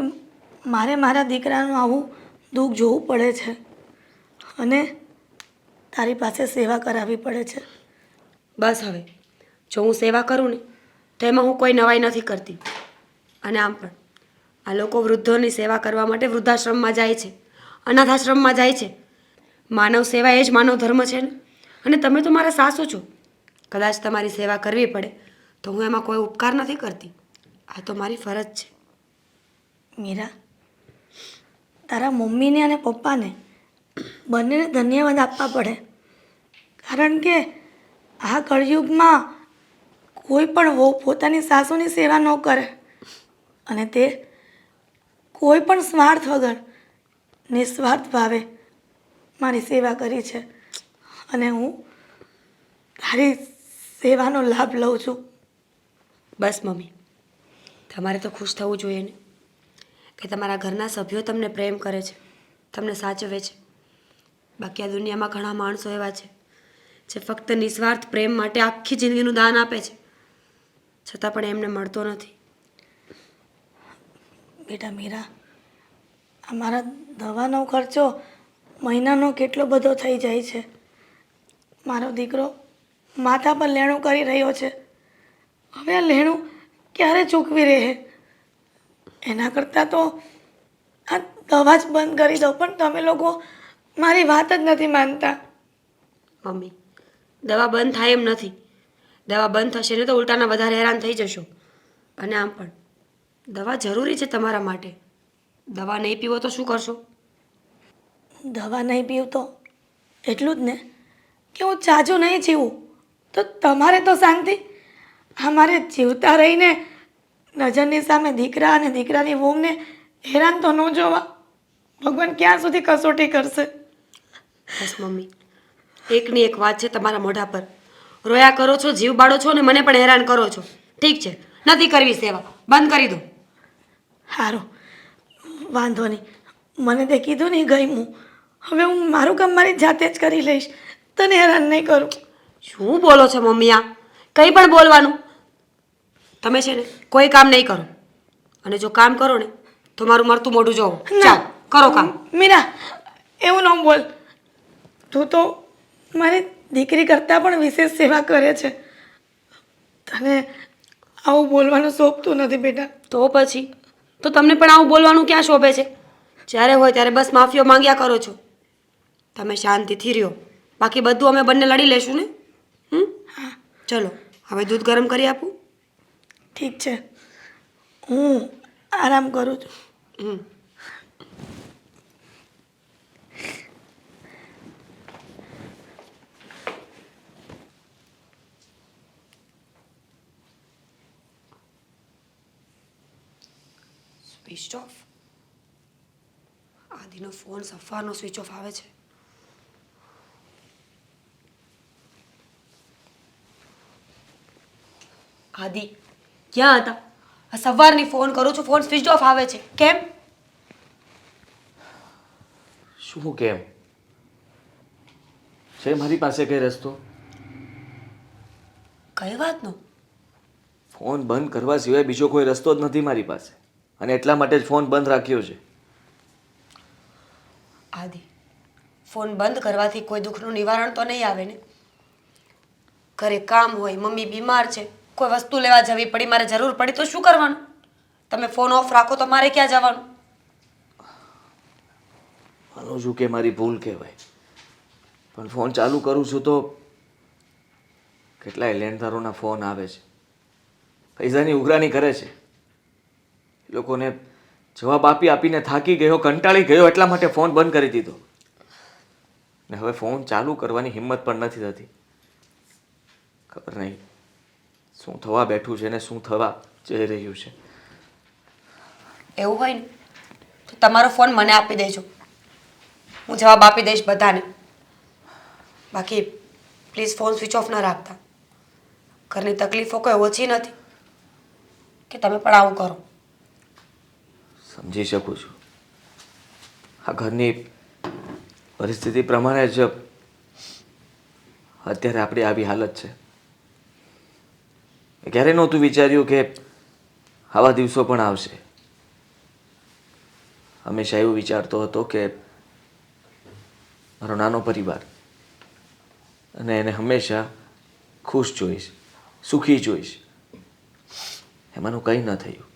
મારે મારા દીકરાનું આવું દુઃખ જોવું પડે છે અને તારી પાસે સેવા કરાવવી પડે છે. બસ હવે જો હું સેવા કરું ને તો એમાં હું કોઈ નવાઈ નથી કરતી. અને આમ પણ આ લોકો વૃદ્ધોની સેવા કરવા માટે વૃદ્ધાશ્રમમાં જાય છે, અનાથાશ્રમમાં જાય છે. માનવ સેવા એ જ માનવ ધર્મ છે ને. અને તમે તો મારા સાસુ છો. કદાચ તમારી સેવા કરવી પડે તો હું એમાં કોઈ ઉપકાર નથી કરતી. આ તો મારી ફરજ છે. મીરા, તારા મમ્મીને અને પપ્પાને બંનેને ધન્યવાદ આપવા પડે. કારણ કે આ કળયુગમાં કોઈ પણ વહુ પોતાની સાસુની સેવા ન કરે, અને તે કોઈ પણ સ્વાર્થ વગર નિસ્વાર્થ ભાવે મારી સેવા કરી છે, અને હું તારી સેવાનો લાભ લઉં છું. બસ મમ્મી, તમારે તો ખુશ થવું જોઈએ ને કે તમારા ઘરના સભ્યો તમને પ્રેમ કરે છે, તમને સાચવે છે. બાકી આ દુનિયામાં ઘણા માણસો એવા છે જે ફક્ત નિસ્વાર્થ પ્રેમ માટે આખી જિંદગીનું દાન આપે છે, છતાં પણ એમને મળતો નથી. બેટા મીરા, અમારા દવાનો ખર્ચો મહિનાનો કેટલો બધો થઈ જાય છે. મારો દીકરો માથા પર લેણું કરી રહ્યો છે. હવે આ લેણું ક્યારે ચૂકવી રહે? એના કરતાં તો આ દવા જ બંધ કરી દો. પણ તમે લોકો મારી વાત જ નથી માનતા. મમ્મી, દવા બંધ થાય એમ નથી. દવા બંધ થશે ને તો ઉલટાના વધારે હેરાન થઈ જશો. અને આમ પણ દવા જરૂરી છે તમારા માટે. દવા નહીં પીવો તો શું કરશો? દવા નહીં પીવું તો એટલું જ ને કે હું ચાચું નહીં જીવું. તો તમારે તો શાંતિ. અમારે જીવતા રહીને નજરની સામે દીકરા અને દીકરાની વહુને હેરાન તો ન જોવા. ભગવાન ક્યાં સુધી કસોટી કરશે? બસ મમ્મી, એકની એક વાત છે તમારા મોઢા પર. રોયા કરો છો, જીવ બાળો છો અને મને પણ હેરાન કરો છો. ઠીક છે, નથી કરવી સેવા, બંધ કરી દો. સારું, વાંધો નહીં. મને તે કીધું નહીં ગમ્યું. હવે હું મારું કામ મારી જાતે જ કરી લઈશ. તને હેરાન નહીં કરું. શું બોલો છો મમ્મી? આ કંઈ પણ બોલવાનું. તમે છે ને કોઈ કામ નહીં કરો, અને જો કામ કરો ને તો મારું મરતું મોઢું જોવો. ચાલ કરો કામ. મીરા, એવું ન બોલ. તું તો મારી દીકરી કરતાં પણ વિશેષ સેવા કરે છે. તને આવું બોલવાનું શોભતું નથી બેટા. તો પછી તો તમને પણ આવું બોલવાનું ક્યાં શોભે છે? જ્યારે હોય ત્યારે બસ માફીઓ માંગ્યા કરો છો. તમે શાંતિથી રહ્યો, બાકી બધું અમે બંને લડી લેશું ને. ચલો હવે દૂધ ગરમ કરી આપું. ઠીક છે, હું આરામ કરું છું. Switch off. આદિનો ફોન સફારનો સ્વિચ ઓફ આવે છે. આદિ ક્યાં હતા? આ સવારની ફોન કરું છું, ફોન સ્વિચ ઓફ આવે છે. કેમ? શું કેમ? છે મારી પાસે કઈ રસ્તો? કઈ વાતનો? ફોન બંધ કરવા સિવાય બીજો કોઈ રસ્તો જ નથી મારી પાસે, અને એટલા માટે જ ફોન બંધ રાખ્યો છે. આદિ, ફોન બંધ કરવાથી કોઈ દુઃખનું નિવારણ તો નહીં આવે ને? ઘરે કામ હોય, મમ્મી બીમાર છે, કોઈ વસ્તુ લેવા જવી પડી, મારે જરૂર પડી તો શું કરવાનું? તમે ફોન ઓફ રાખો તો મારે ક્યાં જવાનું? માનું છું કે મારી ભૂલ કહેવાય, પણ ફોન ચાલુ કરું છું તો કેટલાય લેણદારોના ફોન આવે છે, પૈસાની ઉઘરાણી કરે છે. એ લોકોને જવાબ આપી આપીને થાકી ગયો, કંટાળી ગયો, એટલા માટે ફોન બંધ કરી દીધો. ને હવે ફોન ચાલુ કરવાની હિંમત પણ નથી થતી. ખબર નહીં શું થવા બેઠું છે ને શું થવા જઈ રહ્યું છે. એવું હોય ને તો તમારો ફોન મને આપી દેજો, હું જવાબ આપી દઈશ બધાને. બાકી પ્લીઝ ફોન સ્વિચ ઓફ ન રાખતા. ઘરની તકલીફો કોઈ ઓછી નથી કે તમે પણ આવું કરો. સમજી શકું છું. આ ઘરની પરિસ્થિતિ પ્રમાણે જ અત્યારે આપણી આવી હાલત છે. મેં ક્યારેય નહોતું વિચાર્યું કે આવા દિવસો પણ આવશે. હંમેશા એવું વિચારતો હતો કે મારો નાનો પરિવાર, અને એને હંમેશા ખુશ જોઈશ, સુખી જોઈશ. એમાંનું કંઈ ન થયું.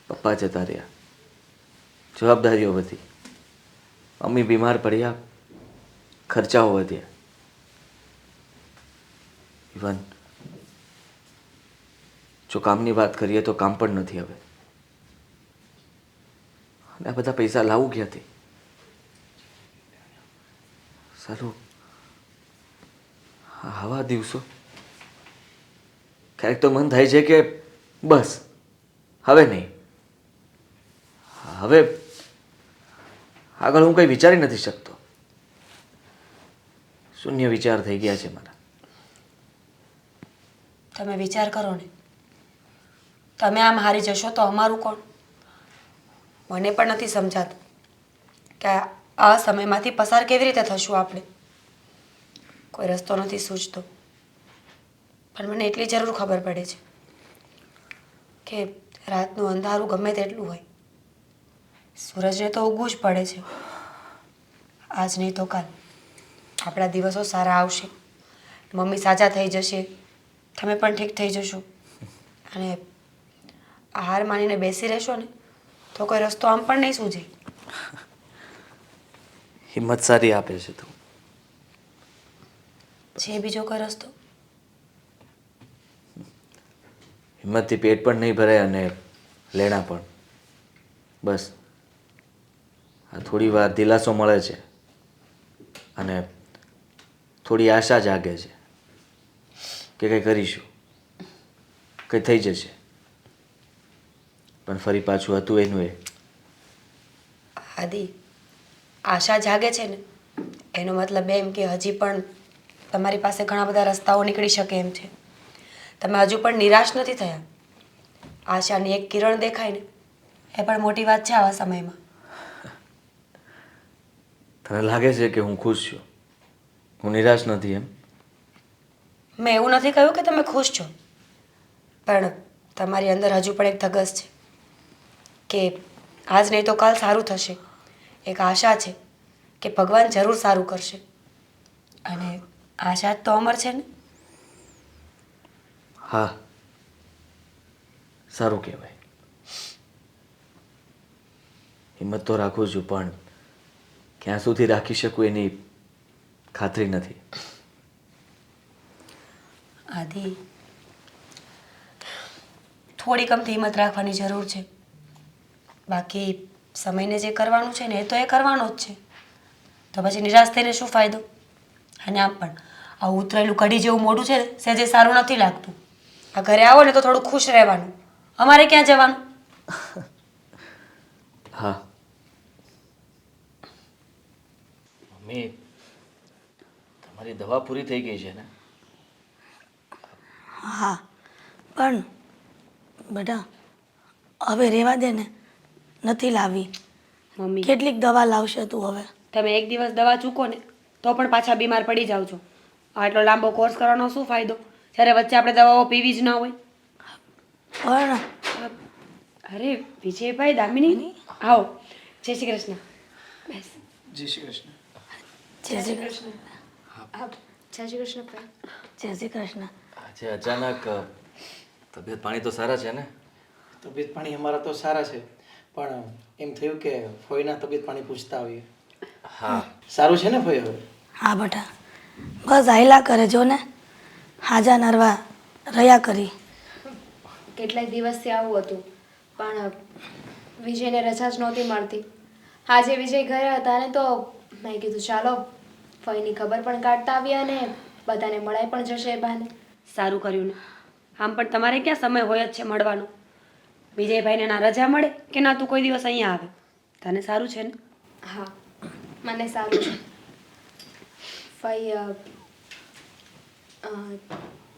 પપ્પા જતા રહ્યા, જવાબદારીઓ વધી, મમ્મી બીમાર પડ્યા, ખર્ચાઓ વધ્યા. ઇવન જો કામની વાત કરીએ તો કામ પણ નથી હવે. અને આ બધા પૈસા લાવું ક્યાંથી? સારું, આવા દિવસો ક્યારેક તો મન થાય છે કે બસ હવે નહીં, હવે આગળ હું કંઈ વિચારી નથી શકતો. શૂન્ય વિચાર થઈ ગયા છે મારા. તમે વિચાર કરો ને, તમે આમ હારી જશો તો અમારું કોણ? મને પણ નથી સમજાતું કે આ સમયમાંથી પસાર કેવી રીતે થશું આપણે. કોઈ રસ્તો નથી સૂઝતો. પણ મને એટલી જરૂર ખબર પડે છે કે રાતનું અંધારું ગમે તેટલું હોય, સૂરજને તો ઉગવું જ પડે છે. આજ નહીં તો કાલ આપણા દિવસો સારા આવશે. મમ્મી સાજા થઈ જશે, તમે પણ ઠીક થઈ જશો. અને હાર માનીને બેસી રહેશો ને તો કોઈ રસ્તો આમ પણ નહીં સૂઝે. હિંમત સારી આપે છે તું. છે બીજો કોઈ રસ્તો? હિંમતથી પેટ પણ નહીં ભરાય અને લેણા પણ. બસ આ થોડી વાર દિલાસો મળે છે અને થોડી આશા જાગે છે કે કંઈ કરીશું, કંઈ થઈ જશે. પણ ફરી પાછું હતું એનું એ. આદિ, આશા જાગે છે ને એનો મતલબ એમ કે હજી પણ તમારી પાસે ઘણા બધા રસ્તાઓ નીકળી શકે એમ છે. તમે હજુ પણ નિરાશ નથી થયા. આશાની એક કિરણ દેખાય ને એ પણ મોટી વાત છે આવા સમયમાં. તને લાગે છે કે હું ખુશ છું, હું નિરાશ નથી એમ? મેં એવું નથી કહ્યું કે તમે ખુશ છો, પણ તમારી અંદર હજુ પણ એક ધગસ છે કે આજ નહીં તો કાલ સારું થશે. એક આશા છે કે ભગવાન જરૂર સારું કરશે. અને આશા જ તો અમર છે ને. હા, સારું કહેવાય. હિંમત તો રાખું છું, પણ ક્યાં સુધી રાખી શકું એની ખાતરી નથી. આદિ, થોડી કમથી હિંમત રાખવાની જરૂર છે. બાકી સમયને જે કરવાનું છે ને એ તો એ કરવાનો જ છે. તો પછી નિરાશ થઈને શું ફાયદો? અને આમ પણ આ ઉતરેલું કઢી જેવું મોઢું છે ને સહેજે સારું નથી લાગતું. આ ઘરે આવો ને તો થોડું ખુશ રહેવાનું. અમારે ક્યાં જવાનું? હા મમ્મી, તમારી દવા પૂરી થઈ ગઈ છે ને? હા, પણ બેટા હવે રહેવા દે ને, નથી લાવી. મમ્મી, કેટલીક દવા લાવશે તું હવે? તમે એક દિવસ દવા ચૂકો ને તો પણ પાછા બીમાર પડી જાઓ છો. આટલો લાંબો કોર્સ કરવાનો શું ફાયદો જ્યારે વચ્ચે આપણે દવાઓ પીવી જ ન હોય? પણ અરે વિજયભાઈ, દામિની, આવો. જય શ્રી કૃષ્ણ. બેસ. જય શ્રી કૃષ્ણ. જય શ્રી કૃષ્ણ. જય શ્રી કૃષ્ણ ભાઈ. જય શ્રી કૃષ્ણ. આજે અચાનક તબિયત પાણી તો સારા છે ને? તબિયત પાણી અમારા તો સારા છે, પણ એમ થયું કે ફોઈના તબિયત પાણી પૂછતા આવીએ. હા. સારું છે ને ફોઈ હવે? હા બેટા, બસ હાયલા કરે જો ને, હાજા નરવા રહ્યા કરી. કેટલાક દિવસથી આવું હતું, પણ વિજયને રજા જ નહોતી મળતી. આજે વિજય ગયા હતા ને તો મેં કીધું ચાલો ફઈની ખબર પણ કાઢતા આવ્યા અને બધાને મળાઈ પણ જશે એ બહાને. સારું કર્યું ને. આમ પણ તમારે ક્યાં સમય હોય જ છે મળવાનો? વિજયભાઈને ના રજા મળે કે ના તું કોઈ દિવસ અહીંયા આવે. તને સારું છે ને? હા, મને સારું છે. ફઈ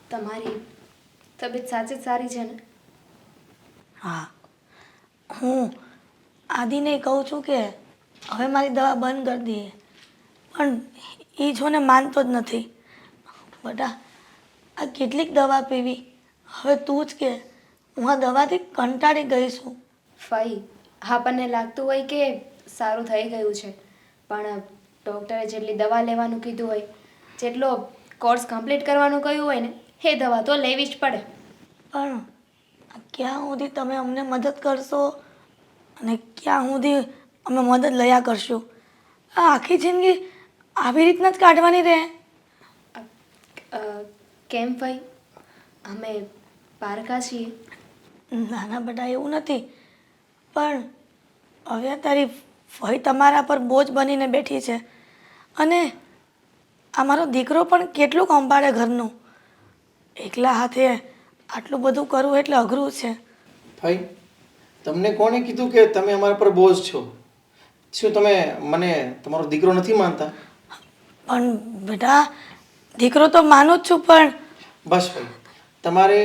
તમારી તબિયત સાચી જ સારી છે ને? હા, હું આદિને કહું છું કે હવે મારી દવા બંધ કરી દઈએ, પણ એ જોને માનતો જ નથી. બેટા આ કેટલીક દવા પીવી? હવે તું જ કે, હું આ દવાથી કંટાળી ગઈ છું. ફઈ, આપણને લાગતું હોય કે સારું થઈ ગયું છે, પણ ડૉક્ટરે જેટલી દવા લેવાનું કીધું હોય, જેટલો કોર્સ કમ્પ્લીટ કરવાનું કહ્યું હોય ને એ દવા તો લેવી જ પડે. પણ ક્યાં સુધી તમે અમને મદદ કરશો અને ક્યાં સુધી અમે મદદ લયા કરશું? આ આખી જિંદગી આવી રીતના જ કાઢવાની રહે? કેમ ભાઈ, અમે પારકા છીએ. નાના બેટા એવું નથી, પણ હવે તારી ફઈ તમારા પર બોજ બનીને બેઠી છે, અને આ મારો દીકરો પણ કેટલું સંભાળે ઘરનું. એકલા હાથે આટલું બધું કરવું એટલે અઘરું છે. ભાઈ, તમને કોણે કીધું કે તમે અમારા પર બોજ છો? શું તમે મને તમારો દીકરો નથી માનતા? પણ બેટા દીકરો તો માનું જ છું, પણ બસ ભાઈ, તમારે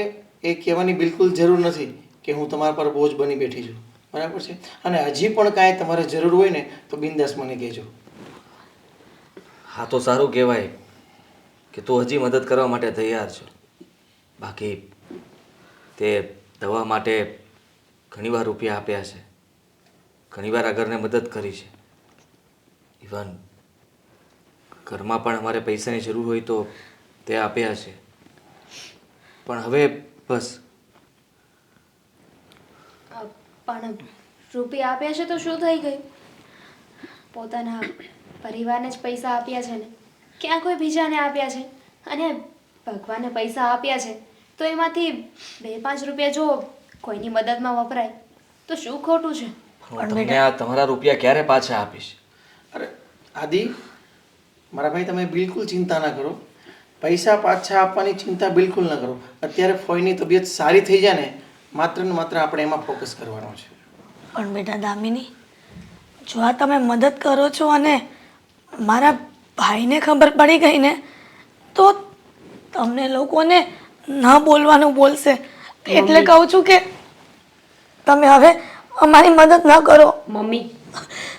એ કહેવાની બિલકુલ જરૂર નથી કે હું તમારા પર બોજ બની બેઠી છું, બરાબર છે? અને હજી પણ કાંઈ તમારે જરૂર હોય ને તો બિંદાસ મને કહેજો. હા તો સારું કહેવાય કે તું હજી મદદ કરવા માટે તૈયાર છો. બાકી તે દવા માટે ઘણીવાર રૂપિયા આપ્યા છે, ઘણીવાર આ ઘરને મદદ કરી છે. ઇવન ઘરમાં પણ અમારે પૈસાની જરૂર હોય તો તે આપ્યા છે. પણ હવે બસ. પણ રૂપિયા આપ્યા છે તો શું થઈ ગયું? પોતાના પરિવારને જ પૈસા આપ્યા છે ને, ક્યાં કોઈ બીજાને આપ્યા છે? અને ભગવાને પૈસા આપ્યા છે તો એમાંથી 2-5 રૂપિયા જો કોઈની મદદમાં વપરાય તો શું ખોટું છે? હું તમને આ તમારા રૂપિયા ક્યારે પાછા આપીશ? અરે આદિ, મારા ભાઈ, તમે બિલકુલ ચિંતા ના કરો. પૈસા પાછા આપવાની ચિંતા બિલકુલ ન કરો. અત્યારે ફોઈની તબિયત સારી થઈ જાય ને, માત્ર ને માત્ર આપણે એમાં ફોકસ કરવાનો છે. પણ બેટા દામિની, જો આ તમે મદદ કરો છો અને મારા ભાઈને ખબર પડી ગઈ ને, તો તમને લોકોને ન બોલવાનું બોલશે. એટલે કહું છું કે તમે હવે અમારી મદદ ન કરો. મમ્મી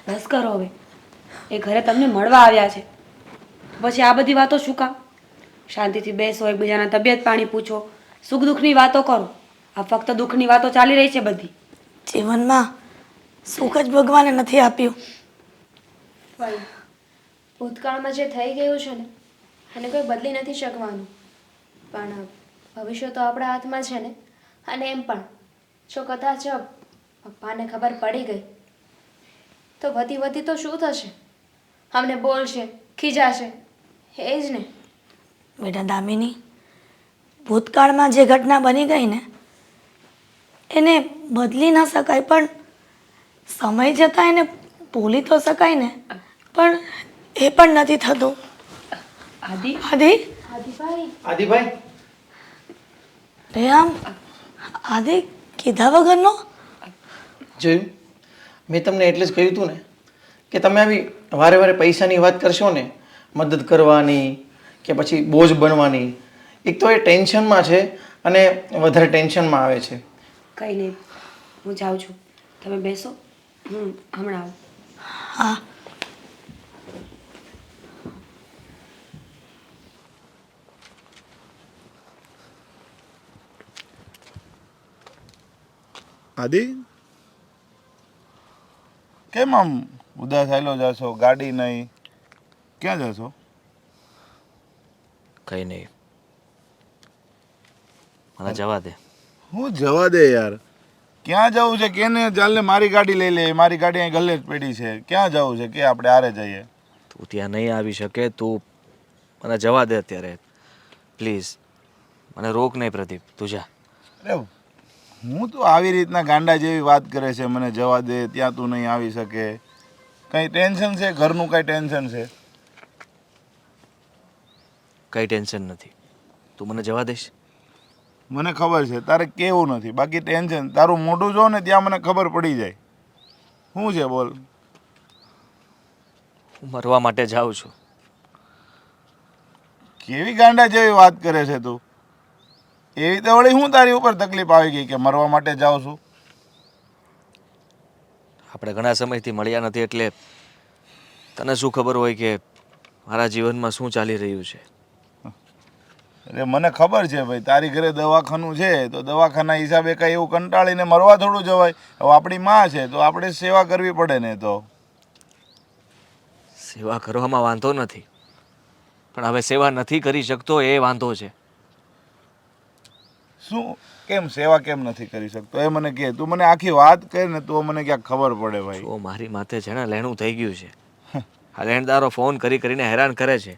બસ કરો હવે. એ ઘરે તમને મળવા આવ્યા છે, પછી આ બધી વાતો શું કામ? શાંતિથી બેસો, એકબીજાના તબિયત પાણી પૂછો, સુખ દુઃખની વાતો કરો. આ ફક્ત દુઃખની વાતો ચાલી રહી છે બધી. જીવનમાં સુખ જ ભગવાને નથી આપ્યું. ભાઈ, ભૂતકાળમાં જે થઈ ગયું છે ને એને કોઈ બદલી નથી શકવાનું, પણ ભવિષ્ય તો આપણા હાથમાં છે ને. અને એમ પણ જો કદાચ પપ્પાને ખબર પડી ગઈ તો વધી તો શું થશે? અમને બોલશે, ખીજાશે, એ જ ને. બેટા દામિની, ભૂતકાળમાં જે ઘટના બની ગઈ ને એને બદલી ન શકાય, પણ સમય જતાં એને ભૂલી તો શકાય ને, પણ એ પણ નથી થતું. આદિ, આદિ, આદિભાઈ, આદિભાઈ, રે આમ આદિ કીધા વગરનો? જોયું? મેં તમને એટલે જ કહ્યું હતું ને કે તમે આવી વારે વારે પૈસાની વાત કરશો ને, મદદ કરવાની કે પછી બોજ બનવાની, એક તો એ ટેન્શનમાં છે અને વધારે ટેન્શનમાં આવે છે. કંઈ નહીં, હું જાઉં છું. તમે બેસો, હું હમણાં આવું. હા. આદિ, કેમ આમ ઉદાસ આવેલો જશો? ગાડી નહીં, ક્યાં જશો? કંઈ નહીં, મને જવા દે. હું જવા દે યાર. ક્યાં જવું છે? કેને ચાલને મારી ગાડી લઈ લે. મારી ગાડી અહીં ગલ્લે જ પડી છે. ક્યાં જવું છે કે આપણે હારે જઈએ? તું ત્યાં નહીં આવી શકે. તું મને જવા દે અત્યારે પ્લીઝ. મને રોક નહીં પ્રદીપ, તું જા. અરે હું તો આવી રીતના ગાંડા જેવી વાત કરે છે, મને જવા દે, ત્યાં તું નહીં આવી શકે. કંઈ ટેન્શન છે? ઘરનું કંઈ ટેન્શન છે? કંઈ ટેન્શન નથી. તું મને જવા દઈશ? મને ખબર છે તારે કેવું નથી, બાકી ટેન્શન તારું મોઢું જો ને ત્યાં મને ખબર પડી જાય. શું છે બોલ? હું મરવા માટે જાઉં છું. કેવી ગાંડા જેવી વાત કરે છે તું? એવી તો વળી હું તારી ઉપર તકલીફ આવી ગઈ કે મરવા માટે જાઉં છું? આપણે ઘણા સમયથી મળ્યા નથી એટલે તને શું ખબર હોય કે મારા જીવનમાં શું ચાલી રહ્યું છે? અરે મને ખબર છે ભાઈ, તારી ઘરે દવાખાનું છે તો દવાખાના હિસાબે કાંઈ એવું કંટાળીને મરવા થોડું જવાય. હવે આપણી માં છે તો આપણે સેવા કરવી પડે ને. તો સેવા કરવામાં વાંધો નથી, પણ હવે સેવા નથી કરી શકતો એ વાંધો છે. શું? કેમ સેવા કેમ નથી કરી શકતો એ મને કહે. તું મને આખી વાત કહે ને તો મને ક્યાંક ખબર પડે ભાઈ. તો મારી માથે છે ને લેણું થઈ ગયું છે. આ લેણદારો ફોન કરી કરીને હેરાન કરે છે,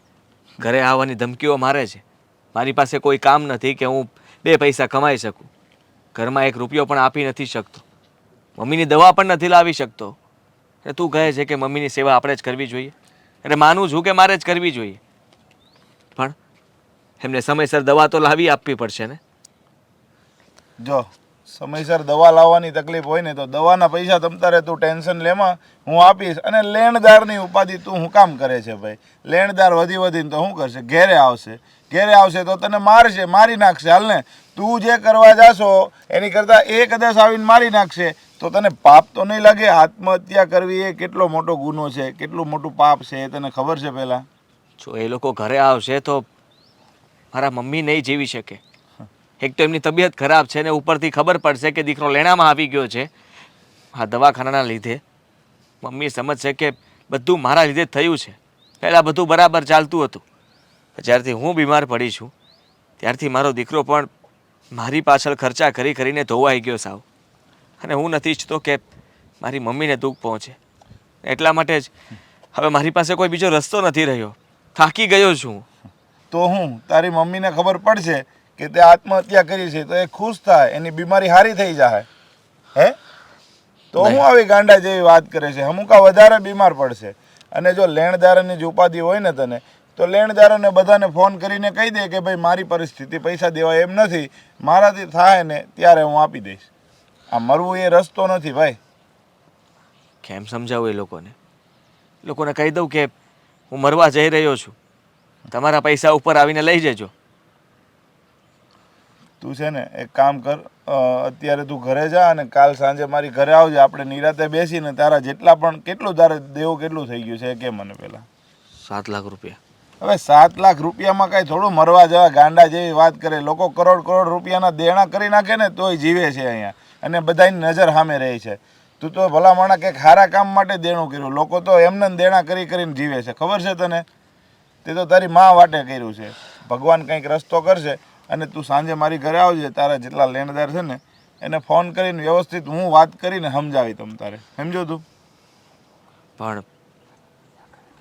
ઘરે આવવાની ધમકીઓ મારે છે. મારી પાસે કોઈ કામ નથી કે હું 2 પૈસા કમાઈ શકું. ઘરમાં 1 રૂપિયો પણ આપી નથી શકતો. મમ્મીની દવા પણ નથી લાવી શકતો. અને તું કહે છે કે મમ્મીની સેવા આપણે જ કરવી જોઈએ. એટલે માનું છું કે મારે જ કરવી જોઈએ, પણ એમને સમયસર દવા તો લાવી આપવી પડશે ને. જો સમયસર દવા લાવવાની તકલીફ હોય ને તો દવાના પૈસા તમ તારે તું ટેન્શન લેમાં હું આપીશ. અને લેણદારની ઉપાધિ તું શું કામ કરે છે ભાઈ? લેણદાર વધી વધીને તો શું કરશે? ઘેરે આવશે તો તને મારશે, મારી નાખશે. હાલ ને, તું જે કરવા જાશો એની કરતાં એ કદાચ આવીને મારી નાખશે તો તને પાપ તો નહીં લાગે? આત્મહત્યા કરવી એ કેટલો મોટો ગુનો છે, કેટલું મોટું પાપ છે એ તને ખબર છે પહેલાં? જો એ લોકો ઘરે આવશે તો મારા મમ્મી નહીં જીવી શકે. એક તો એમની તબિયત ખરાબ છે ને ઉપરથી ખબર પડશે કે દીકરો લેણામાં આવી ગયો છે. આ દવાખાનાના લીધે મમ્મી સમજશે કે બધું મારા લીધે જ થયું છે. પહેલાં બધું બરાબર ચાલતું હતું. જ્યારથી હું બીમાર પડી છું ત્યારથી મારો દીકરો પણ મારી પાછળ ખર્ચા કરી કરીને ધોવાઈ ગયો સાવ. અને હું નથી ઈચ્છતો કે મારી મમ્મીને દુઃખ પહોંચે. એટલા માટે જ હવે મારી પાસે કોઈ બીજો રસ્તો નથી રહ્યો. થાકી ગયો છું. તો હું તારી મમ્મીને ખબર પડશે કે તે આત્મહત્યા કરી છે તો એ ખુશ થાય, એની બીમારી સારી થઈ જાય. હે તો હું આવી ગાંડા જેવી વાત કરે છે? અમુકા વધારે બીમાર પડશે. અને જો લેણદારની જ ઉપાધિ હોય ને તને, તો લેણદારોને બધાને ફોન કરીને કહી દે કે ભાઈ મારી પરિસ્થિતિ પૈસા દેવા એમ નથી, મારાથી થાય ને ત્યારે હું આપી દઈશ. આ મરવું એ રસ્તો નથી ભાઈ. કેમ સમજાવું એ લોકોને કહી દઉં કે હું મરવા જઈ રહ્યો છું, તમારા પૈસા ઉપર આવીને લઈ જજો. તું છે ને એક કામ કર, અત્યારે તું ઘરે જા અને કાલ સાંજે મારી ઘરે આવજે. આપણે નિરાતે બેસીને તારા જેટલા પણ કેટલું તારે દેવું કેટલું થઈ ગયું છે એ કે મને પહેલાં. 7 લાખ રૂપિયા. હવે 7 લાખ રૂપિયામાં કાંઈ થોડું મરવા જવા ગાંડા જેવી વાત કરે. લોકો કરોડ રૂપિયાના દેણા કરી નાખે ને તોય જીવે છે અહીંયા, અને બધાની નજર સામે રહે છે. તું તો ભલા માણા કંઈક સારા કામ માટે દેણું કર્યું. લોકો તો એમને દેણા કરીને જીવે છે, ખબર છે તને? તે તો તારી મા વાટે કર્યું છે. ભગવાન કંઈક રસ્તો કરશે. અને તું સાંજે મારી ઘરે આવજે. તારા જેટલા લેણદાર છે ને એને ફોન કરીને વ્યવસ્થિત હું વાત કરીને સમજાવી તમ તારે. સમજો તું? પણ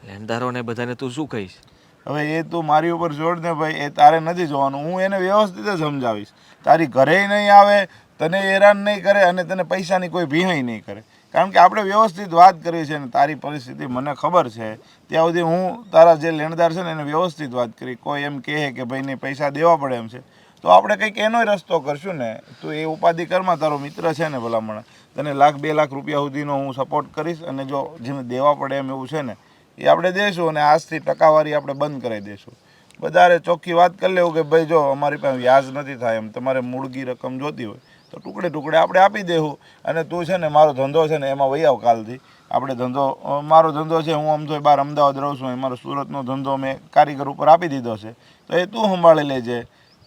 લેણદારોને બધાને તું શું કહીશ? હવે એ તું મારી ઉપર છોડ ને ભાઈ, એ તારે નથી જોવાનું. હું એને વ્યવસ્થિત જ સમજાવીશ. તારી ઘરે નહીં આવે, તને હેરાન નહીં કરે અને તને પૈસાની કોઈ ભીહાઈ નહીં કરે. કારણ કે આપણે વ્યવસ્થિત વાત કરવી છે ને તારી પરિસ્થિતિ મને ખબર છે. ત્યાં સુધી હું તારા જે લેણદાર છે ને એને વ્યવસ્થિત વાત કરી. કોઈ એમ કહે કે ભાઈ ને પૈસા દેવા પડે એમ છે તો આપણે કંઈક એનોય રસ્તો કરશું ને. તું એ ઉપાધિ કરમાં, તારો મિત્ર છે ને ભલામણ, તને 1-2 લાખ રૂપિયા સુધીનો હું સપોર્ટ કરીશ. અને જો જેને દેવા પડે એમ એવું છે ને એ આપણે દઈશું. અને આજથી ટકાવારી આપણે બંધ કરાવી દઈશું. વધારે ચોખ્ખી વાત કરી લેવું કે ભાઈ જો અમારી પાસે વ્યાજ નથી થાય એમ, તમારે મૂળગી રકમ જોતી હોય તો ટુકડે આપણે આપી દેવું. અને તું છે ને મારો ધંધો છે ને એમાં વહી આવ કાલથી. મારો ધંધો છે, હું આમ તો બહાર અમદાવાદ રહું છું, મારો સુરતનો ધંધો મેં કારીગર ઉપર આપી દીધો છે, તો એ તું સંભાળી લેજે.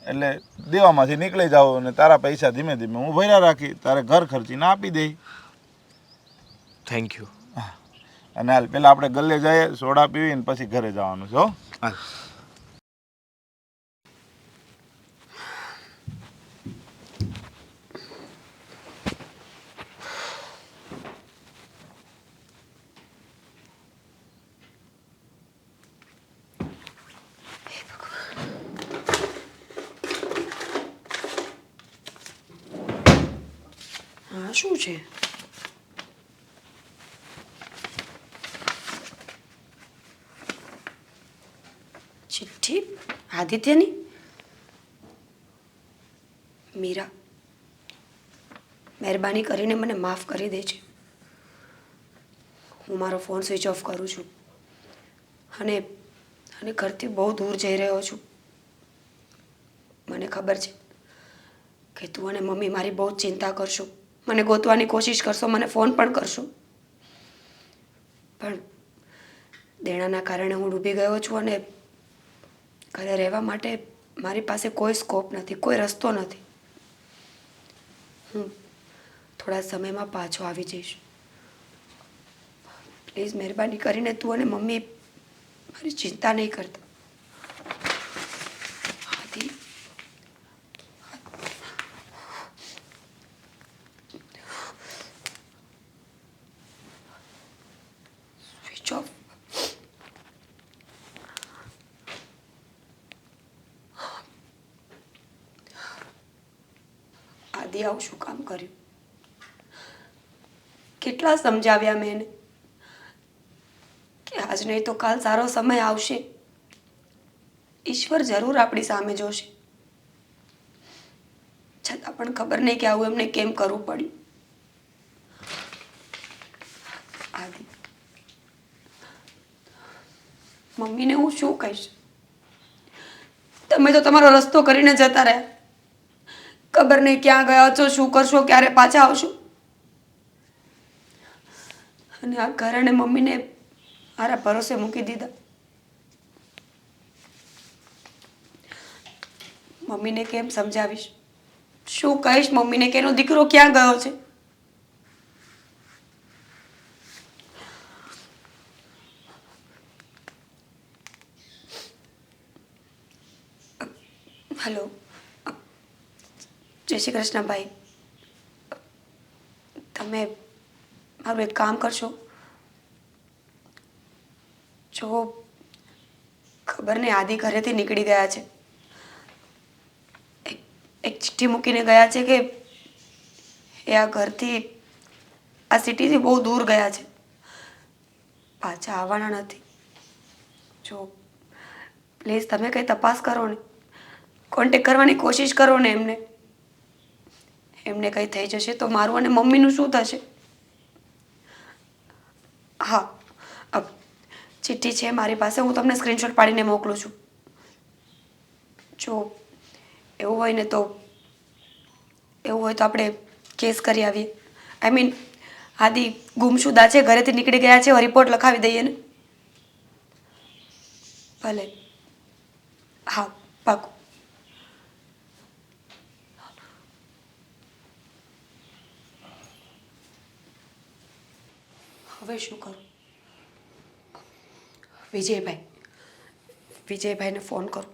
એટલે દેવામાંથી નીકળી જાવ અને તારા પૈસા ધીમે ધીમે હું ભર્યા રાખી, તારે ઘર ખર્ચીને આપી દઈ. Thank you. અને હાલ પેલા આપણે ગલ્લે જઈએ, સોડા પીવીને પછી ઘરે જવાનું છે. હો હાલ. હા, શું છે? ચિઠ્ઠી આદિત્યની? મીરા, મહેરબાની કરીને મને માફ કરી દેજે. હું મારો ફોન સ્વિચ ઓફ કરું છું અને ઘરથી બહુ દૂર જઈ રહ્યો છું. મને ખબર છે કે તું અને મમ્મી મારી બહુ જ ચિંતા કરશો, મને ગોતવાની કોશિશ કરશો, મને ફોન પણ કરશો. પણ દેણાના કારણે હું ડૂબી ગયો છું અને ઘરે રહેવા માટે મારી પાસે કોઈ સ્કોપ નથી, કોઈ રસ્તો નથી. હું થોડા સમયમાં પાછો આવી જઈશ. પ્લીઝ મહેરબાની કરીને તું અને મમ્મી મારી ચિંતા નહીં કરતા. આદિ, સ્વિચ ઓફ. આદિ આવું શું કામ કર્યું? કેટલા સમજાવ્યા મેં એને કે આજ નહીં તો કાલ સારો સમય આવશે, ઈશ્વર જરૂર આપણી સામે જોશે. છતાં પણ ખબર નહીં કે આવું એમને કેમ કરવું પડ્યું. આદિ, મમ્મીને હું શું કહીશ? તમે તો તમારો રસ્તો કરીને જતા રહ્યા. ખબર નહીં ક્યાં ગયા છો, શું કરશો, ક્યારે પાછા આવશો. અને આ ઘર અને મમ્મીને મારા ભરોસે મૂકી દીધા. મમ્મીને કેમ સમજાવીશ? શું કહીશ મમ્મીને કે એનો દીકરો ક્યાં ગયો છે? હેલો, જય શ્રી કૃષ્ણ ભાઈ. તમે મારું એક કામ કરશો? જો ખબર નહીં આદિ ઘરેથી નીકળી ગયા છે. એક ચિઠ્ઠી મૂકીને ગયા છે કે એ આ ઘરથી, આ સિટીથી બહુ દૂર ગયા છે, પાછા આવવાના નથી. જો પ્લીઝ તમે કંઈ તપાસ કરો ને, કોન્ટેક કરવાની કોશિશ કરો ને એમને. એમને કંઈ થઈ જશે તો મારું અને મમ્મીનું શું થશે? હા, ચિઠ્ઠી છે મારી પાસે, હું તમને સ્ક્રીનશોટ પાડીને મોકલું છું. જો એવું હોય તો આપણે કેસ કરી આવીએ. આઈ મીન આદિ ગુમશુદા છે, ઘરેથી નીકળી ગયા છે, રિપોર્ટ લખાવી દઈએ ને. ભલે, હા પાકું. હવે શું કરું? વિજયભાઈને ફોન કરું.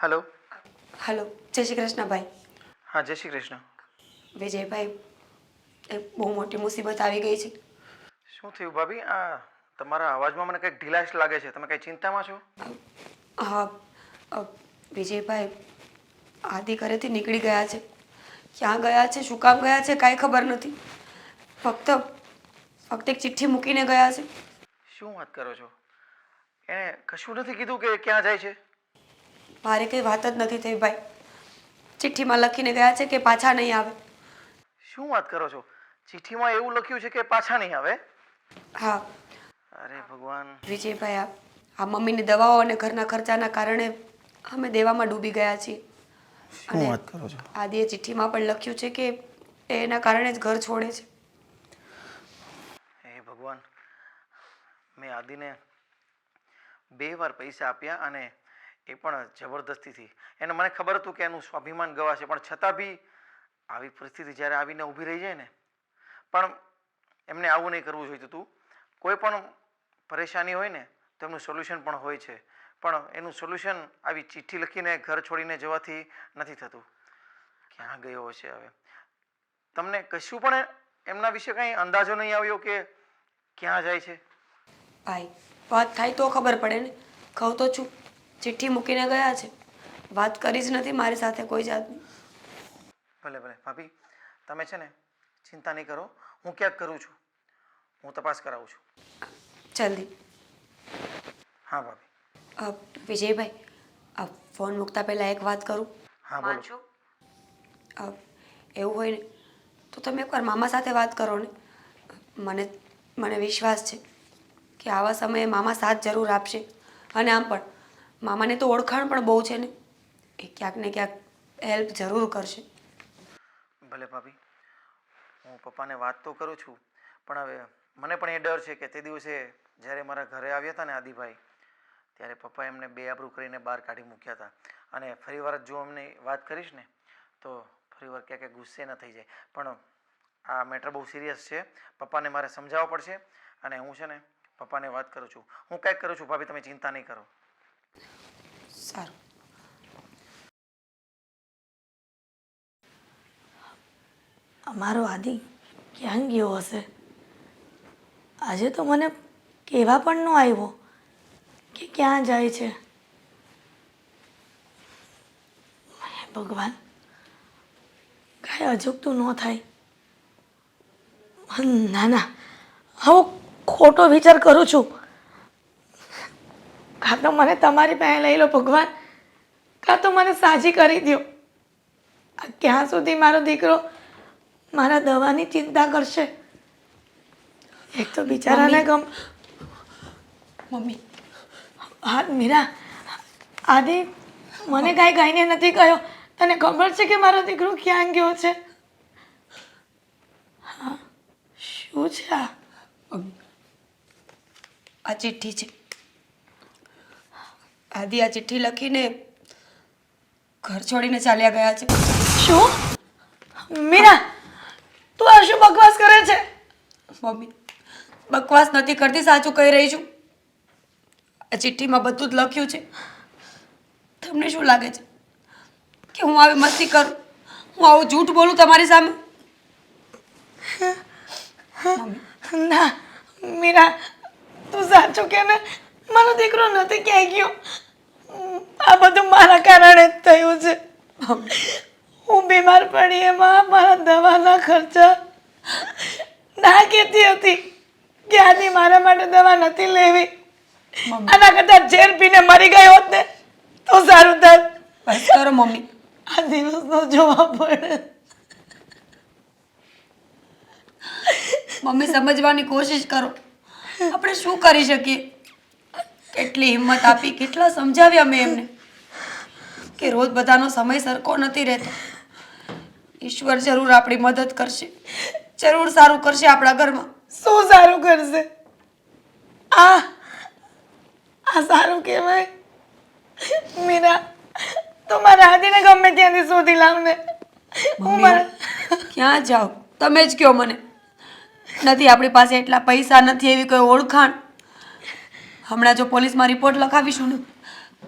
હેલો. હેલો, જય શ્રી કૃષ્ણ ભાઈ. હા, જય શ્રી કૃષ્ણ. વિજયભાઈ, એક બહુ મોટી મુસીબત આવી ગઈ છે. શું થયું ભાભી? આ તમારા અવાજમાં મને કંઈક ઢીલાશ લાગે છે. તમે કંઈ ચિંતામાં છો? હા વિજયભાઈ, આદિ ઘરેથી નીકળી ગયા છે. ક્યાં ગયા છે, શું કામ ગયા છે, કાંઈ ખબર નથી. ફક્ત એક ચિઠ્ઠી મૂકીને ગયા છે. શું વાત કરો છો? એણે કશું નથી કીધું કે ક્યાં જાય છે? મારે કંઈ વાત જ નથી થઈ ભાઈ. ચિઠ્ઠીમાં લખીને ગયા છે કે પાછા નહીં આવે. શું વાત કરો છો? ચિઠ્ઠીમાં એવું લખ્યું છે કે પાછા નહીં આવે? હા અરે ભગવાન. વિજયભાઈ, આ મમ્મીની દવાઓ અને ઘરના ખર્ચાના કારણે અમે દેવામાં ડૂબી ગયા છીએ. શું વાત કરો છો? આદિએ ચિઠ્ઠીમાં પણ લખ્યું છે કે એના કારણે જ ઘર છોડે છે. હે ભગવાન, મેં આદિને 2 વાર પૈસા આપ્યા અને એ પણ જબરદસ્તીથી. એને મને ખબર હતું કે એનું સ્વાભિમાન ગવાશે, પણ છતાં બી આવી પરિસ્થિતિ જ્યારે આવીને ઊભી રહી જાય ને, પણ એમને આવું નહીં કરવું જોઈતું હતું. કોઈ પણ પરેશાની હોય ને તો એમનું સોલ્યુશન પણ હોય છે, પણ એનું સોલ્યુશન આવી ચિઠ્ઠી લખીને ઘર છોડીને જવાથી નથી થતું. ક્યાં ગયો હશે હવે? તમને કશું પણ એમના વિશે કંઈ અંદાજો નહીં આવ્યો કે ક્યાં જાય છે? ભાઈ, વાત થાય તો ખબર પડે ને. કહું તો છું, ચિઠ્ઠી મૂકીને ગયા છે. વાત કરી જ નથી મારી સાથે કોઈ જાતની. ભલે ભલે ભાભી, તમે છે ને ચિંતા નહીં કરો. હું ક્યાંક કરું છું, હું તપાસ કરાવું છું. જલ્દી. હા ભાભી. વિજયભાઈ, ફોન મૂકતા પહેલાં એક વાત કરું. હા બોલો. વાંચો. એવું હોય ને તો તમે એકવાર મામા સાથે વાત કરો ને. મને વિશ્વાસ છે કે આવા સમયે મામા સાથ જરૂર આપશે. અને આમ પણ મામાને તો ઓળખાણ પણ બહુ છે ને, એ ક્યાંક ને ક્યાંક હેલ્પ જરૂર કરશે. ભલે ભાભી, હું પપ્પાને વાત તો કરું છું, પણ હવે મને પણ એ ડર છે કે તે દિવસે જ્યારે મારા ઘરે આવ્યા હતા ને આદિભાઈ, ત્યારે પપ્પાએ એમને બેઆબરૂ કરીને બહાર કાઢી મૂક્યા હતા. અને ફરીવાર જો અમને વાત કરીશ ને તો ફરીવાર ક્યાંક ગુસ્સે ન થઈ જાય. પણ આ મેટર બહુ સિરિયસ છે. પપ્પાને મારે સમજાવવા પડશે અને હું છે ને પપ્પાને વાત કરું છું. હું કંઈક કરું છું ભાભી, તમે ચિંતા નહીં કરો. સારું. અમારો આદિ ક્યાં ગયો હશે? આજે તો મને કહેવા પણ ન આવ્યો કે ક્યાં જાય છે. ભગવાન કાંઈ અજુગતું ન થાય. ના ના, હું ખોટો વિચાર કરું છું. કાં તો મને તમારી પાસે લઈ લો ભગવાન, કાં તો મને સાજી કરી દો. આ ક્યાં સુધી મારો દીકરો મારા દવાની ચિંતા કરશે? એક તો બિચારાને મમ્મી હા મીરા, આદિ મને કાંઈ કહીને નથી કહ્યો. તને ખબર છે કે મારો દીકરો ક્યાં ગયો છે? હા, શું છે આ? આ ચિઠ્ઠી છે. આદિ આ ચિઠ્ઠી લખીને ઘર છોડીને ચાલ્યા ગયા છે. શું? મીરા, તું આ શું બકવાસ કરે છે? મમ્મી બકવાસ નથી કરતી, સાચું કહી રહી છું. આ ચિઠ્ઠીમાં બધું જ લખ્યું છે. તમને શું લાગે છે કે હું આવી મસ્તી કરું? હું આવું જૂઠ બોલું તમારી સામે? ના મીરા, તું સાચું કે ને, મારો દીકરો નથી ક્યાંય ગયો. આ બધું મારા કારણે જ થયું છે. હું બીમાર પડી એમાં મારા દવાના ખર્ચા ના કહેતી હતી કે આની મારા માટે દવા નથી લેવી. આના કરતાં ઝેર પીને મરી ગઈ હોત ને તો સારું થાત. બસ કરો મમ્મી. આ દિવસનો જોવા પડે. મમ્મી સમજવાની કોશિશ કરો. આપણે શું કરી શકીએ? કેટલી હિંમત આપી, કેટલા સમજાવ્યા મેં એમને કે રોજ બધાનો સમય સરખો નથી રહેતો. ઈશ્વર જરૂર આપણી મદદ કરશે, જરૂર સારું કરશે આપણા ઘરમાં. શું સારું કરશે? આ સારું કહેવાય? મીરા, તો મારા આદિને ગમે ત્યાંથી શોધી લાવને. હું ક્યાં જાઓ તમે જ કહો મને. નથી આપણી પાસે એટલા પૈસા, નથી એવી કોઈ ઓળખાણ. હમણાં જો પોલીસમાં રિપોર્ટ લખાવીશું ને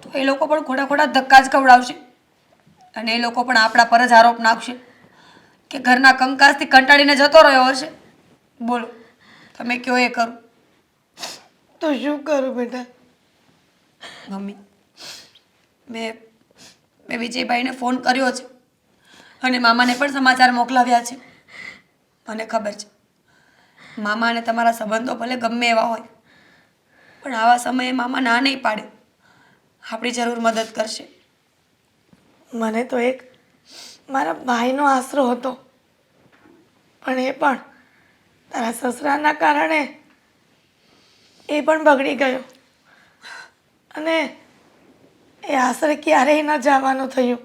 તો એ લોકો પણ ખોટા ખોટા ધક્કા જ ખવડાવશે. અને એ લોકો પણ આપણા પર જ આરોપ નાખશે કે ઘરના કંકાસથી કંટાળીને જતો રહ્યો હશે. બોલો તમે કયો એ કરું? તો શું કરું બેટા? મમ્મી મેં વિજયભાઈને ફોન કર્યો છે અને મામાને પણ સમાચાર મોકલાવ્યા છે. મને ખબર છે મામા અને તમારા સંબંધો ભલે ગમે એવા હોય પણ આવા સમયે મામા ના નહીં પાડે. આપણી જરૂર મદદ કરશે. મને તો એક મારા ભાઈનો આશરો હતો, પણ એ પણ તારા સસરાના કારણે એ પણ બગડી ગયો અને એ આશરે ક્યારેય ન જવાનું થયું.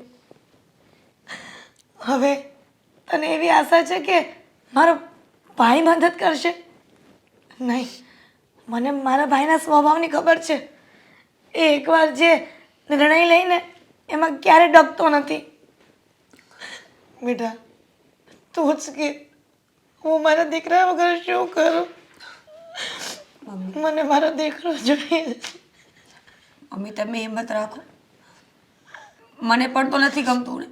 હવે તને એવી આશા છે કે મારો ભાઈ મદદ કરશે? નહીં, મને મારા ભાઈના સ્વભાવની ખબર છે. એ એકવાર જે નિર્ણય લઈને એમાં ક્યારે ડગતો નથી. બેટા તું જ કે હું મારા દીકરા વગર શું કરું? મને મારો દીકરો જોઈએ. મમ્મી તમે હિંમત રાખો. મને પણ તો નથી ગમતું ને,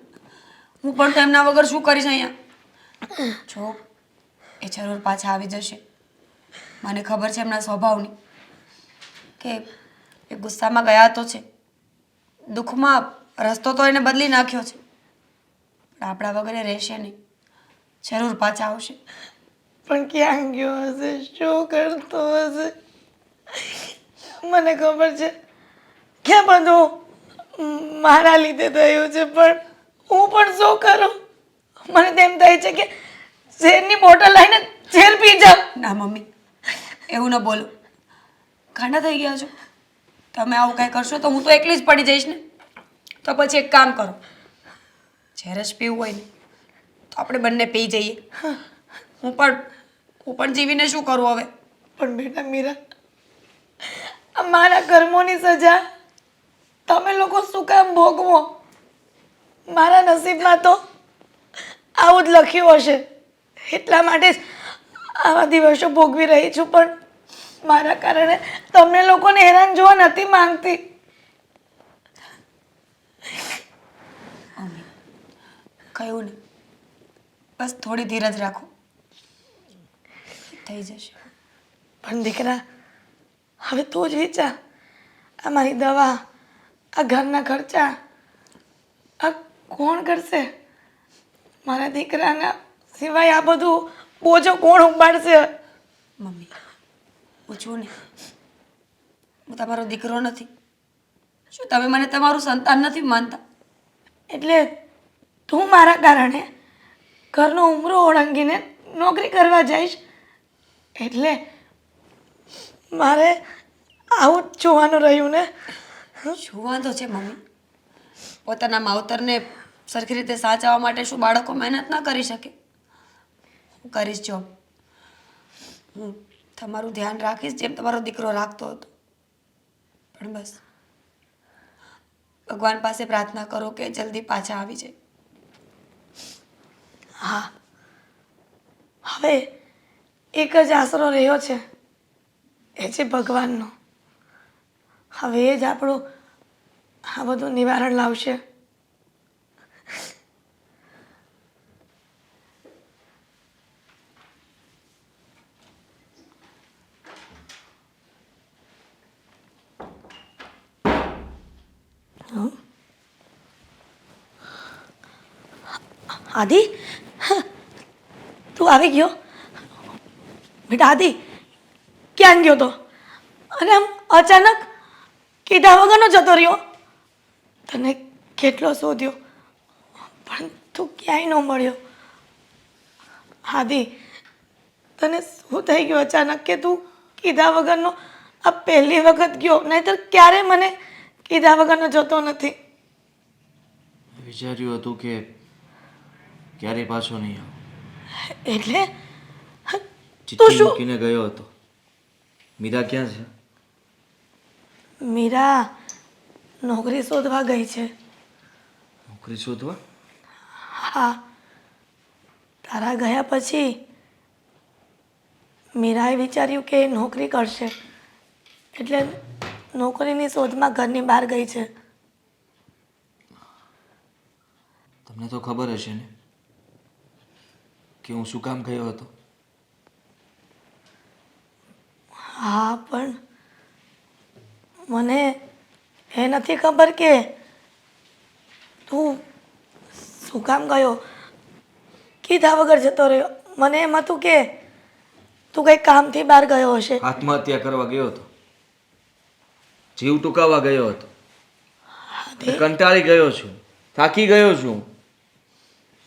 હું પણ તો એમના વગર શું કરીશ અહીંયા? જો એ જરૂર પાછા આવી જશે. મને ખબર છે એમના સ્વભાવની કે એ ગુસ્સામાં ગયા તો છે, દુઃખમાં રસ્તો તો એને બદલી નાખ્યો છે, પણ આપણા વગર એ રહેશે નહીં. જરૂર પાછા આવશે. પણ ક્યાં ગયો હશે? શું કરતો હશે? મને ખબર છે કે બધું મારા લીધે થયું છે, પણ હું પણ શું કરું? મને તેમ થાય છે કે ઝેરની બોટલ લઈને ઝેર પી જાઉં. ના મમ્મી એવું ન બોલો. ગાંડા થઈ ગયા છો તમે. આવું કાંઈ કરશો તો હું તો એકલી જ પડી જઈશ ને. તો પછી એક કામ કરો, ઝેર જ પીવું હોય ને તો આપણે બંને પી જઈએ. હું પણ જીવીને શું કરું હવે? પણ બેટા મીરા, આ મારા કર્મોની સજા તમે લોકો શું કામ ભોગવો? મારા નસીબમાં તો આવું જ લખ્યું હશે, એટલા માટે જ આવા દિવસો ભોગવી રહી છું. પણ મારા કારણે તમને લોકોને હેરાન જોવા નથી માંગતી. કહ્યું ને, બસ થોડી ધીરજ રાખો, થઈ જશે. પણ દીકરા હવે તું જ વિચાર, આ મારી દવા, આ ઘરના ખર્ચા, આ કોણ કરશે? મારા દીકરાના સિવાય આ બધું બોજો કોણ ઉપાડશે? મમ્મી હું છું ને, હું તમારો દીકરો નથી. શું તમે મને તમારું સંતાન નથી માનતા? એટલે તું મારા કારણે ઘરનો ઉમરો ઓળંગીને નોકરી કરવા જઈશ એટલે મારે આવું જ જોવાનું રહ્યું ને? શું વાંધો છે મમ્મી? પોતાના માવતરને સરખી રીતે સાચવવા માટે શું બાળકો મહેનત ના કરી શકે? હું કરીશ જોબ. હું તમારું ધ્યાન રાખીશ જેમ તમારો દીકરો રાખતો હતો. પણ બસ ભગવાન પાસે પ્રાર્થના કરો કે જલ્દી પાછા આવી જાય. હા, હવે એક જ આશરો રહ્યો છે, એ છે ભગવાનનો. હવે એ જ આપણું આ બધું નિવારણ લાવશે. આદિ, તું આવી ગયો બેટા? આદિ ક્યાં ગયો તો? અને આમ અચાનક કીધા વગરનો જતો રહ્યો. તને કેટલો શોધ્યો પણ તું ક્યાંય ન મળ્યો. આદિ તને શું થઈ ગયું અચાનક કે તું કીધા વગરનો આ પહેલી વખત ગયો? નહીંતર ક્યારે મને કીધા વગરનો જતો નથી. વિચાર્યું હતું કે ક્યારેય પાછો નહીં આવું. એટલે ચિઠ્ઠી મૂકીને ગયો હતો. મીરા ક્યાં છે? મીરા નોકરી શોધવા ગઈ છે. નોકરી શોધવા? હા, તારા ગયા પછી મીરાએ વિચાર્યું કે એ નોકરી કરશે એટલે નોકરીની શોધમાં ઘરની બહાર ગઈ છે. તમને તો ખબર હશે ને કે હું શું કામ ગયો હતો? હા, પણ મને એ નથી ખબર કે તું શું કામ ગયો, કીધા વગર જતો રહ્યો. મને એમ હતું કે તું કંઈ કામથી બહાર ગયો હશે. આત્મહત્યા કરવા ગયો હતો. જીવ ટૂંકાવા ગયો હતો. કંટાળી ગયો છું, થાકી ગયો છું.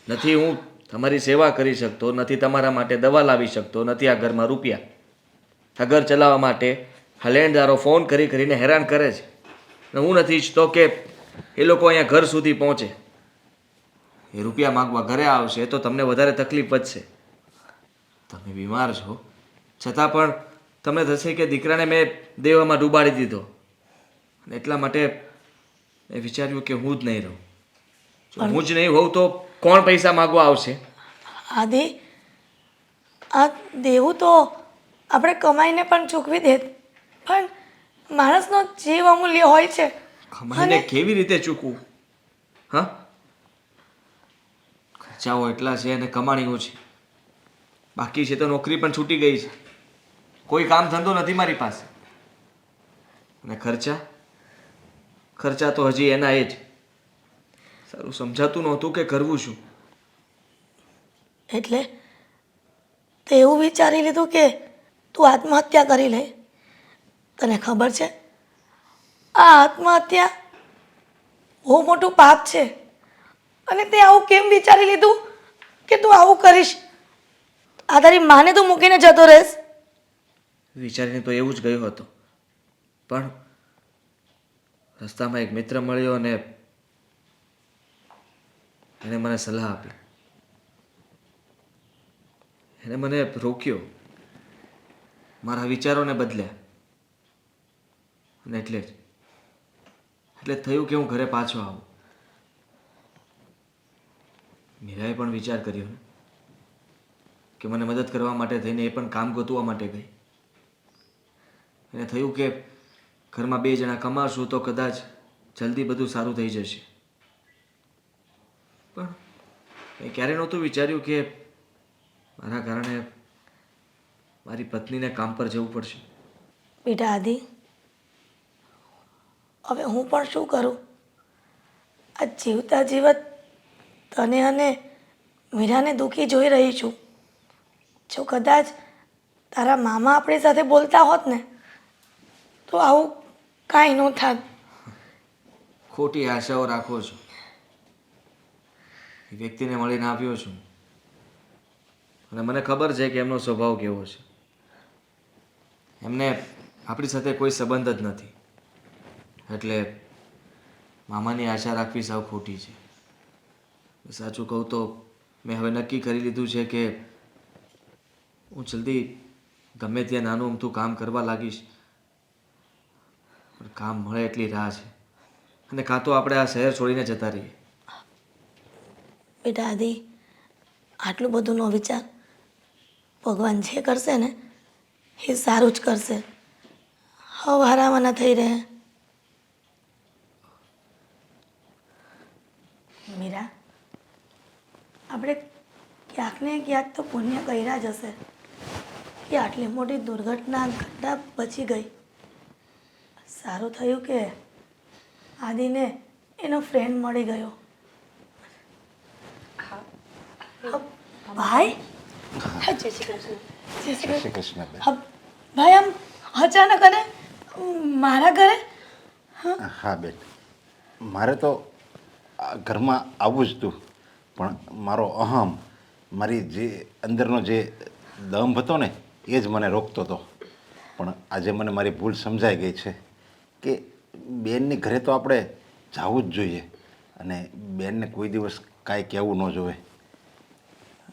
નથી હું તમારી સેવા કરી શકતો, નથી તમારા માટે દવા લાવી શકતો, નથી આ ઘરમાં રૂપિયા. આ ઘર ચલાવવા માટે આ લેણદારો ફોન કરી કરીને હેરાન કરે છે. ને હું નથી ઈચ્છતો કે એ લોકો અહીંયા ઘર સુધી પહોંચે. એ રૂપિયા માગવા ઘરે આવશે તો તમને વધારે તકલીફ વધશે. તમે બીમાર છો છતાં પણ તમને થશે કે દીકરાને મેં દેવામાં ડૂબાડી દીધો. અને એટલા માટે મેં વિચાર્યું કે હું જ નહીં રહું. જો હું જ નહીં હોઉં તો કોણ પૈસા માગવા આવશે? આદિ, આ દેવું તો આપણે કમાઈને પણ ચૂકવી દે, પણ માણસનો જીવ અમૂલ્ય હોય છે. કમાઈને કેવી રીતે ચૂકવું? હા, ખર્ચાઓ એટલા છે અને કમાણી ઓછી. બાકી છે તો નોકરી પણ છૂટી ગઈ છે. કોઈ કામ ધંધો નથી મારી પાસે. અને ખર્ચા તો હજી એના એ જ. સારું સમજાતું નહોતું કે કરવું શું. એટલે તે એવું વિચારી લીધું કે તું આત્મહત્યા કરી લે. તને ખબર છે આ આત્મહત્યા બહુ મોટું પાપ છે. અને તે આવું કેમ વિચારી લીધું કે તું આવું કરીશ? આ તારી માને તું મૂકીને જતો રહેશ? વિચારીને તો એવું જ ગયો હતો, પણ રસ્તામાં એક મિત્ર મળ્યો અને એણે મને સલાહ આપી. એણે મને રોક્યો, મારા વિચારોને બદલ્યા. અને એટલે થયું કે હું ઘરે પાછો આવું. મીરાએ પણ વિચાર કર્યો ને કે મને મદદ કરવા માટે થઈને એ પણ કામ ગોતવા માટે ગઈ. એને થયું કે ઘરમાં 2 જણા કમાશું તો કદાચ જલ્દી બધું સારું થઈ જશે. પણ મેં ક્યારેય નહોતું વિચાર્યું કે મારા કારણે મારી પત્નીને કામ પર જવું પડશે. બેટા આદિ, હવે હું પણ શું કરું? આ જીવતા જીવત તને અને મીરાને દુઃખી જોઈ રહી છું. જો કદાચ તારા મામા આપણી સાથે બોલતા હોત ને તો આવું કાંઈ ન થાત. ખોટી આશાઓ રાખો છો. એ વ્યક્તિને મળીને આવ્યો છું અને મને ખબર છે કે એમનો સ્વભાવ કેવો છે. એમને આપણી સાથે કોઈ સંબંધ જ નથી, એટલે મામાની આશા રાખવી સાવ ખોટી છે. સાચું કહું તો મેં હવે નક્કી કરી લીધું છે કે હું જલ્દી ગમે ત્યાં નાનું અમથું કામ કરવા લાગીશ. પણ કામ મળે એટલી રાહ છે, અને કાં તો આપણે આ શહેર છોડીને જતા રહીએ. બેટા આદિ, આટલું બધું ન વિચાર. ભગવાન જે કરશે ને એ સારું જ કરશે. હવે હારાવાના થઈ રહે. મીરા, આપણે ક્યાંક ને ક્યાંક તો પુણ્ય કર્યા જ હશે કે આટલી મોટી દુર્ઘટના ઘટના બચી ગઈ. સારું થયું કે આદિને એનો ફ્રેન્ડ મળી ગયો. ભાઈ, જય શ્રી કૃષ્ણ. જય શ્રી શ્રી કૃષ્ણ બેન. હા, ભાઈ આમ અચાનક અને મારા ઘરે? હા બેન, મારે તો આ ઘરમાં આવવું જ હતું, પણ મારો અહમ, મારી જે અંદરનો જે દંભ હતો ને એ જ મને રોકતો હતો. પણ આજે મને મારી ભૂલ સમજાઈ ગઈ છે કે બેનની ઘરે તો આપણે જવું જ જોઈએ અને બેનને કોઈ દિવસ કાંઈ કહેવું ન જોવે.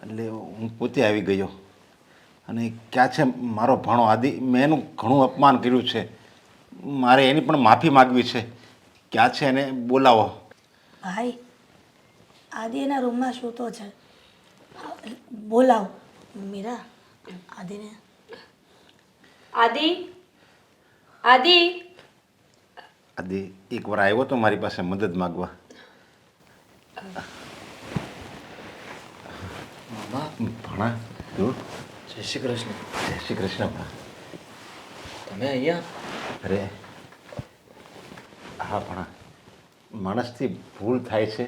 એટલે હું પોતે આવી ગયો અને ક્યાં છે મારો ભાણો આદિ? મેં એનું ઘણું અપમાન કર્યું છે, મારે એની પણ માફી માગવી છે. ક્યાં છે એને બોલાવો. ભાઈ, આદિ એના રૂમમાં સૂતો છે. બોલાવ. મીરા, આદિને. આદિ, આદિ. આદિ એકવાર આવ્યો તો મારી પાસે મદદ માગવા. મામા, ભણા તું? જય શ્રી કૃષ્ણ. જય શ્રી કૃષ્ણ ભણા. તમે અહીંયા? અરે હા ભણા, માણસથી ભૂલ થાય છે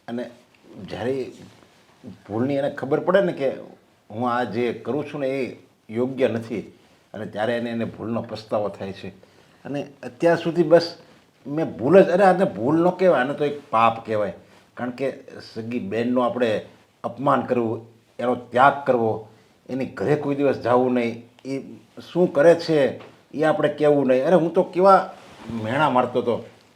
અને જ્યારે ભૂલની એને ખબર પડે ને કે હું આ જે કરું છું ને એ યોગ્ય નથી, અને ત્યારે એને ભૂલનો પસ્તાવો થાય છે. અને અત્યાર સુધી બસ મેં ભૂલ જ, અરે આને ભૂલ ન કહેવાય, આને તો એક પાપ કહેવાય. કારણ કે સગી બહેનનું આપણે અપમાન કરવું, એનો ત્યાગ કરવો, એની ઘરે કોઈ દિવસ જવું નહીં, એ શું કરે છે એ આપણે કહેવું નહીં. અરે હું તો કેવા મેણા મારતો હતો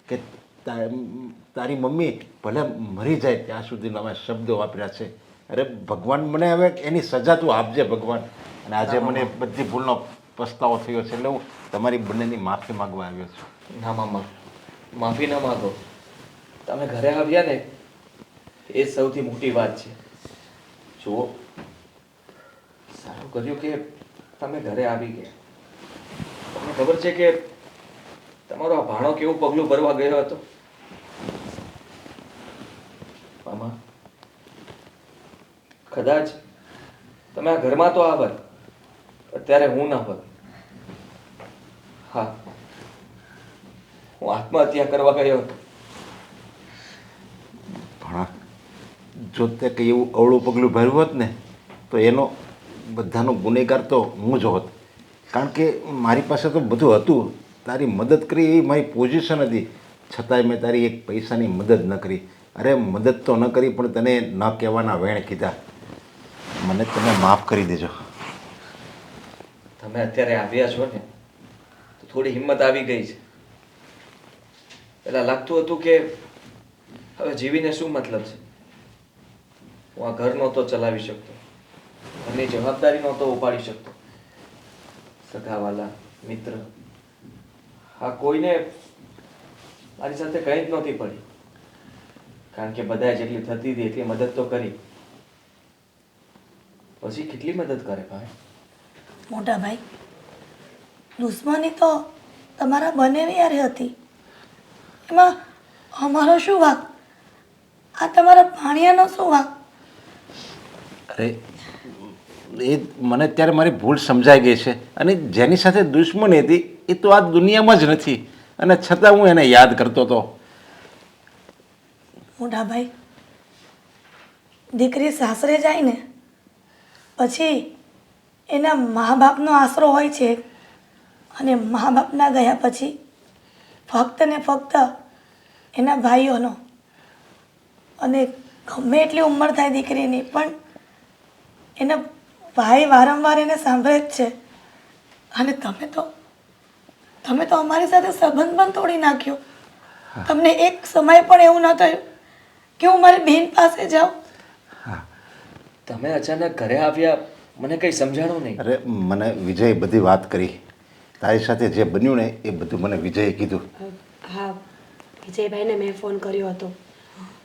કે તારી મમ્મી ભલે મરી જાય ત્યાં સુધીના અમે શબ્દો વાપર્યા છે. અરે ભગવાન, મને હવે એની સજા તું આપજે ભગવાન. અને આજે મને બધી ભૂલનો પસ્તાવો થયો છે, એટલે હું તમારી બંનેની માફી માગવા આવ્યો છું. ના મામા, માફી ના માગો. તમે ઘરે આવ્યા ને એ જ સૌથી મોટી વાત છે. જુઓ, સારું કર્યું કે તમે ઘરે આવી ગયા. તમને ખબર છે કે તમારો આ ભાણો કેવું પગલું ભરવા ગયો હતો? મામા, કદાચ તમે આ ઘરમાં તો આવત, અત્યારે હું ના હોત. હા, હું આત્મહત્યા કરવા ગયો હતો. ભણા, જો તે કંઈ એવું અવળું પગલું ભર્યું હોત ને તો એનો બધાનો ગુનેગાર તો હું જ હોત. કારણ કે મારી પાસે તો બધું હતું, તારી મદદ કરી એવી મારી પોઝિશન હતી, છતાંય મેં તારી એક પૈસાની મદદ ન કરી. અરે મદદ તો ન કરી, પણ તને ન કહેવાના વેણ કીધા. મને તમે માફ કરી દેજો. તમે અત્યારે આવ્યા છો ને તો થોડી હિંમત આવી ગઈ છે. પેલા લાગતું હતું કે હવે જીવીને શું મતલબ છે. હું આ ઘર નહોતો ચલાવી શકતો, ઘરની જવાબદારી નહોતો ઉપાડી શકતો. સગાવાલા, મિત્ર, હા કોઈને મારી સાથે કંઈ જ નહોતી પડી. કારણ કે બધાએ જેટલી થતી હતી એટલી મદદ તો કરી. પછી કેટલી મદદ કરે ભાઈ? મોટા ભાઈ, દુશ્મની તો તમારા બંનેની યારે હતી, એમાં અમારો શું વાંક? આ તમારા ભાણિયાનો શું વાંક? અરે એ મને અત્યારે મારી ભૂલ સમજાઈ ગઈ છે, અને જેની સાથે દુશ્મની હતી એ તો આ દુનિયામાં જ નથી, અને છતાં હું એને યાદ કરતો હતો. મોટા ભાઈ, દીકરી સાસરે જાય ને પછી એના મા બાપનો આશરો હોય છે અને મા બાપના ગયા પછી ફક્ત ને ફક્ત એના ભાઈઓનો. અને ગમે એટલી ઉંમર થાય દીકરીની પણ એના ભાઈ વારંવાર એને સાંભળે જ છે. અને તમે તો અમારી સાથે સંબંધ પણ તોડી નાખ્યો. તમને એક સમય પણ એવું ન થયું કે હું મારી બહેન પાસે જાઉં. તમે અચાનક ઘરે આવ્યા, મને કંઈ સમજાણું નહીં. અરે મને વિજય બધી વાત કરી, તારી સાથે જે બન્યું ને એ બધું મને વિજયે કીધું. હા, વિજયભાઈને મેં ફોન કર્યો હતો.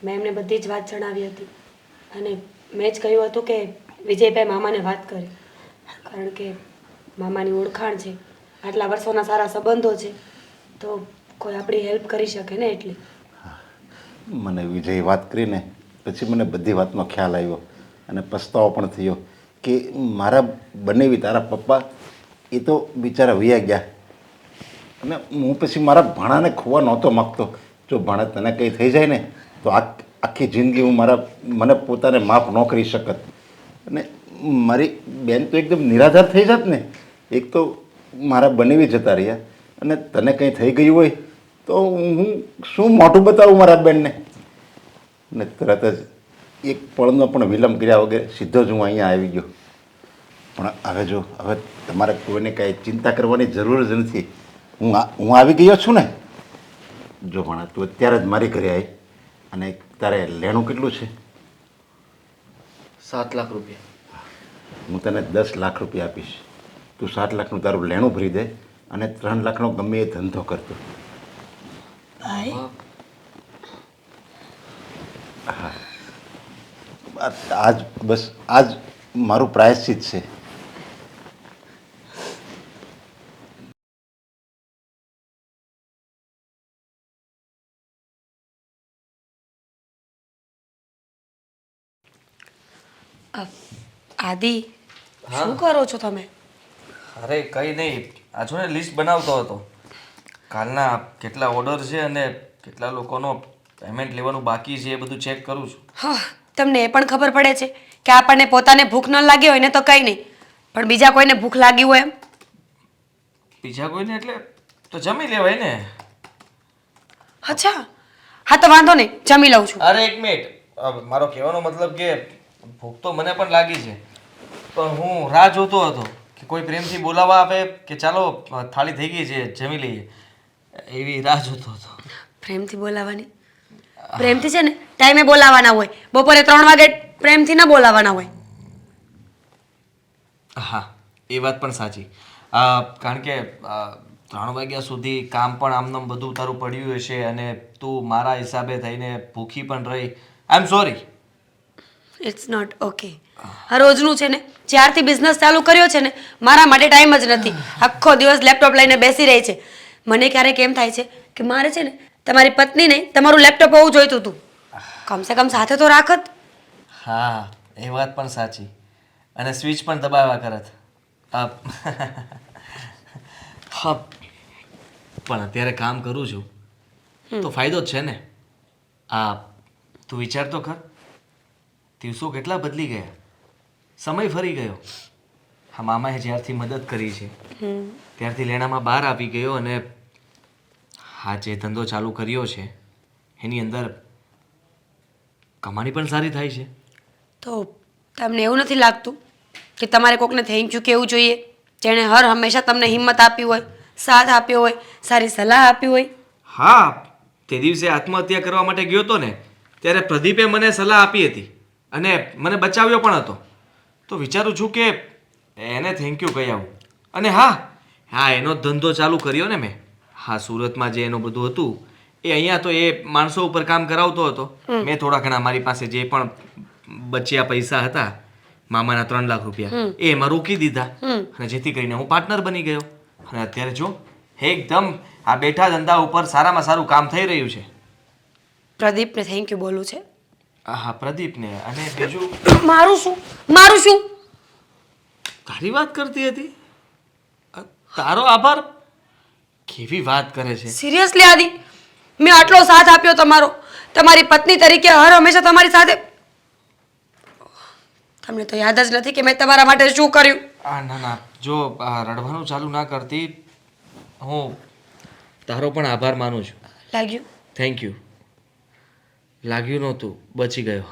મેં એમને બધી જ વાત જણાવી હતી અને મેં જ કહ્યું હતું કે વિજયભાઈ મામાને વાત કરી, કારણ કે મામાની ઓળખાણ છે, આટલા વર્ષોના સારા સંબંધો છે, તો કોઈ આપણી હેલ્પ કરી શકે ને એટલે. મને વિજયે વાત કરીને પછી મને બધી વાતનો ખ્યાલ આવ્યો અને પસ્તાવો પણ થયો કે મારા બનેવી તારા પપ્પા એ તો બિચારા વયા ગયા અને હું પછી મારા ભાણાને ખોવા નહોતો માગતો. જો ભાણા તને કંઈ થઈ જાય ને તો આખી જિંદગી હું મને પોતાને માફ ન કરી શકત અને મારી બેન તો એકદમ નિરાધાર થઈ જાત ને. એક તો મારા બનેવી જતા રહ્યા અને તને કંઈ થઈ ગયું હોય તો હું શું મોઢું બતાવું મારા બેનને. અને તરત જ એક પળનો પણ વિલંબ કર્યા વગર સીધો જ હું અહીંયા આવી ગયો. પણ હવે તમારે કોઈને કાંઈ ચિંતા કરવાની જરૂર જ નથી. હું આવી ગયો છું ને. જો ભણા તું અત્યારે જ મારી ઘરે આવી અને તારે લેણું કેટલું છે? 7 લાખ રૂપિયા. હું તને 10 લાખ રૂપિયા આપીશ. તું 7 લાખનું તારું લેણું ભરી દે અને 3 લાખનો ગમે એ ધંધો કરતો. ભાઈ આજ મારું પ્રાયશ્ચિત છે. આદિ, શું કરો છો તમે? અરે કંઈ નહીં, આ જો ને લિસ્ટ બનાવતો હતો. કાલના કેટલા ઓર્ડર છે અને કેટલા લોકોનો પેમેન્ટ લેવાનું બાકી છે એ બધું ચેક કરું છું. હા, તમને એ પણ ખબર પડે છે કે આપણને પોતાને ભૂખ ન લાગી હોય ને તો કંઈ નહીં, પણ બીજા કોઈને ભૂખ લાગી હોય એમ? બીજા કોઈને એટલે તો જમી લેવાય ને. અચ્છા, હા તો વાંધો નહીં, જમી લઉં છું. અરે એક મિનિટ, મારો કહેવાનો મતલબ કે ભૂખ તો મને પણ લાગી છે, પણ હું રાહ જોતો હતો કે કોઈ પ્રેમથી બોલાવવા આવે કે ચાલો થાળી થઈ ગઈ છે જમી લઈએ, એવી રાહ જોતો હતો. પ્રેમથી બોલાવવાની? પ્રેમથી છે ને ટાઈમે બોલાવવાના હોય, બપોરે 3 વાગે પ્રેમથી ન બોલાવવાના હોય. હા, એ વાત પણ સાચી. કારણ કે 3 વાગ્યા સુધી કામ પણ આમનામ બધું તારું પડ્યું હશે અને તું મારા હિસાબે થઈને ભૂખી પણ રહી. I am sorry. It's not okay. આ રોજનું છે ને, જ્યારથી બિઝનેસ ચાલુ કર્યો છે ને, મારા માટે ટાઈમ જ નથી. આખો દિવસ લેપટોપ લઈને બેસી રહી છે. મને ક્યારેક એમ થાય છે કે મારે છે ને તમારી પત્ની નહીં, તમારું લેપટોપ હોવું જોઈતું હતું. કમસે કમ સાથે તો રાખત. હા, એ વાત પણ સાચી. અને સ્વિચ પણ દબાવ્યા કરત. હા, પણ અત્યારે કામ કરું છું તો ફાયદો જ છે ને. તું વિચાર તો કર, દિવસો કેટલા બદલી ગયા, સમય ફરી ગયો. હા, મામાએ જ્યારથી મદદ કરી છે ત્યારથી લેણામાં બહાર આવી ગયો અને હા જે ધંધો ચાલુ કર્યો છે એની અંદર કમાણી પણ સારી થાય છે. તો તમને એવું નથી લાગતું કે તમારે કોકને થેન્ક યુ કહેવું જોઈએ, જેણે હર હંમેશા તમને હિંમત આપી હોય, સાથ આપ્યો હોય, સારી સલાહ આપી હોય? હા, તે દિવસે આત્મહત્યા કરવા માટે ગયો હતો ને ત્યારે પ્રદીપે મને સલાહ આપી હતી અને મને બચાવ્યો પણ હતો. તો વિચારું છું કે એને થેન્ક યુ કહી આવું. અને હા એનો ધંધો ચાલુ કર્યો ને મેં. હા, સુરતમાં જે એનું બધું હતું એ અહીંયા તો એ માણસો ઉપર કામ કરાવતો હતો. મેં થોડા ઘણા મારી પાસે જે પણ બચ્યા પૈસા હતા, મામાના 3 લાખ રૂપિયા, એ એમાં રોકી દીધા અને જેથી કરીને હું પાર્ટનર બની ગયો. અને અત્યારે જો એકદમ આ બેઠા ધંધા ઉપર સારામાં સારું કામ થઈ રહ્યું છે. પ્રદીપને થેન્ક યુ બોલવું છે? હા, પ્રદીપને. અને બીજું મારું શું? તારી વાત કરતી હતી. તારો આભાર? કેવી વાત કરે છે. સિરિયસલી આદિ, મેં આટલો સાથ આપ્યો તમારો, તમારી પત્ની તરીકે હર હંમેશા તમારી સાથે. તમને તો યાદ જ નથી કે મેં તમારા માટે શું કર્યું. ના ના, જો રડવાનું ચાલુ ના કરતી, હું તારો પણ આભાર માનું છું. લાગ્યું? Thank you. લાગ્યું નહોતું, બચી ગયો.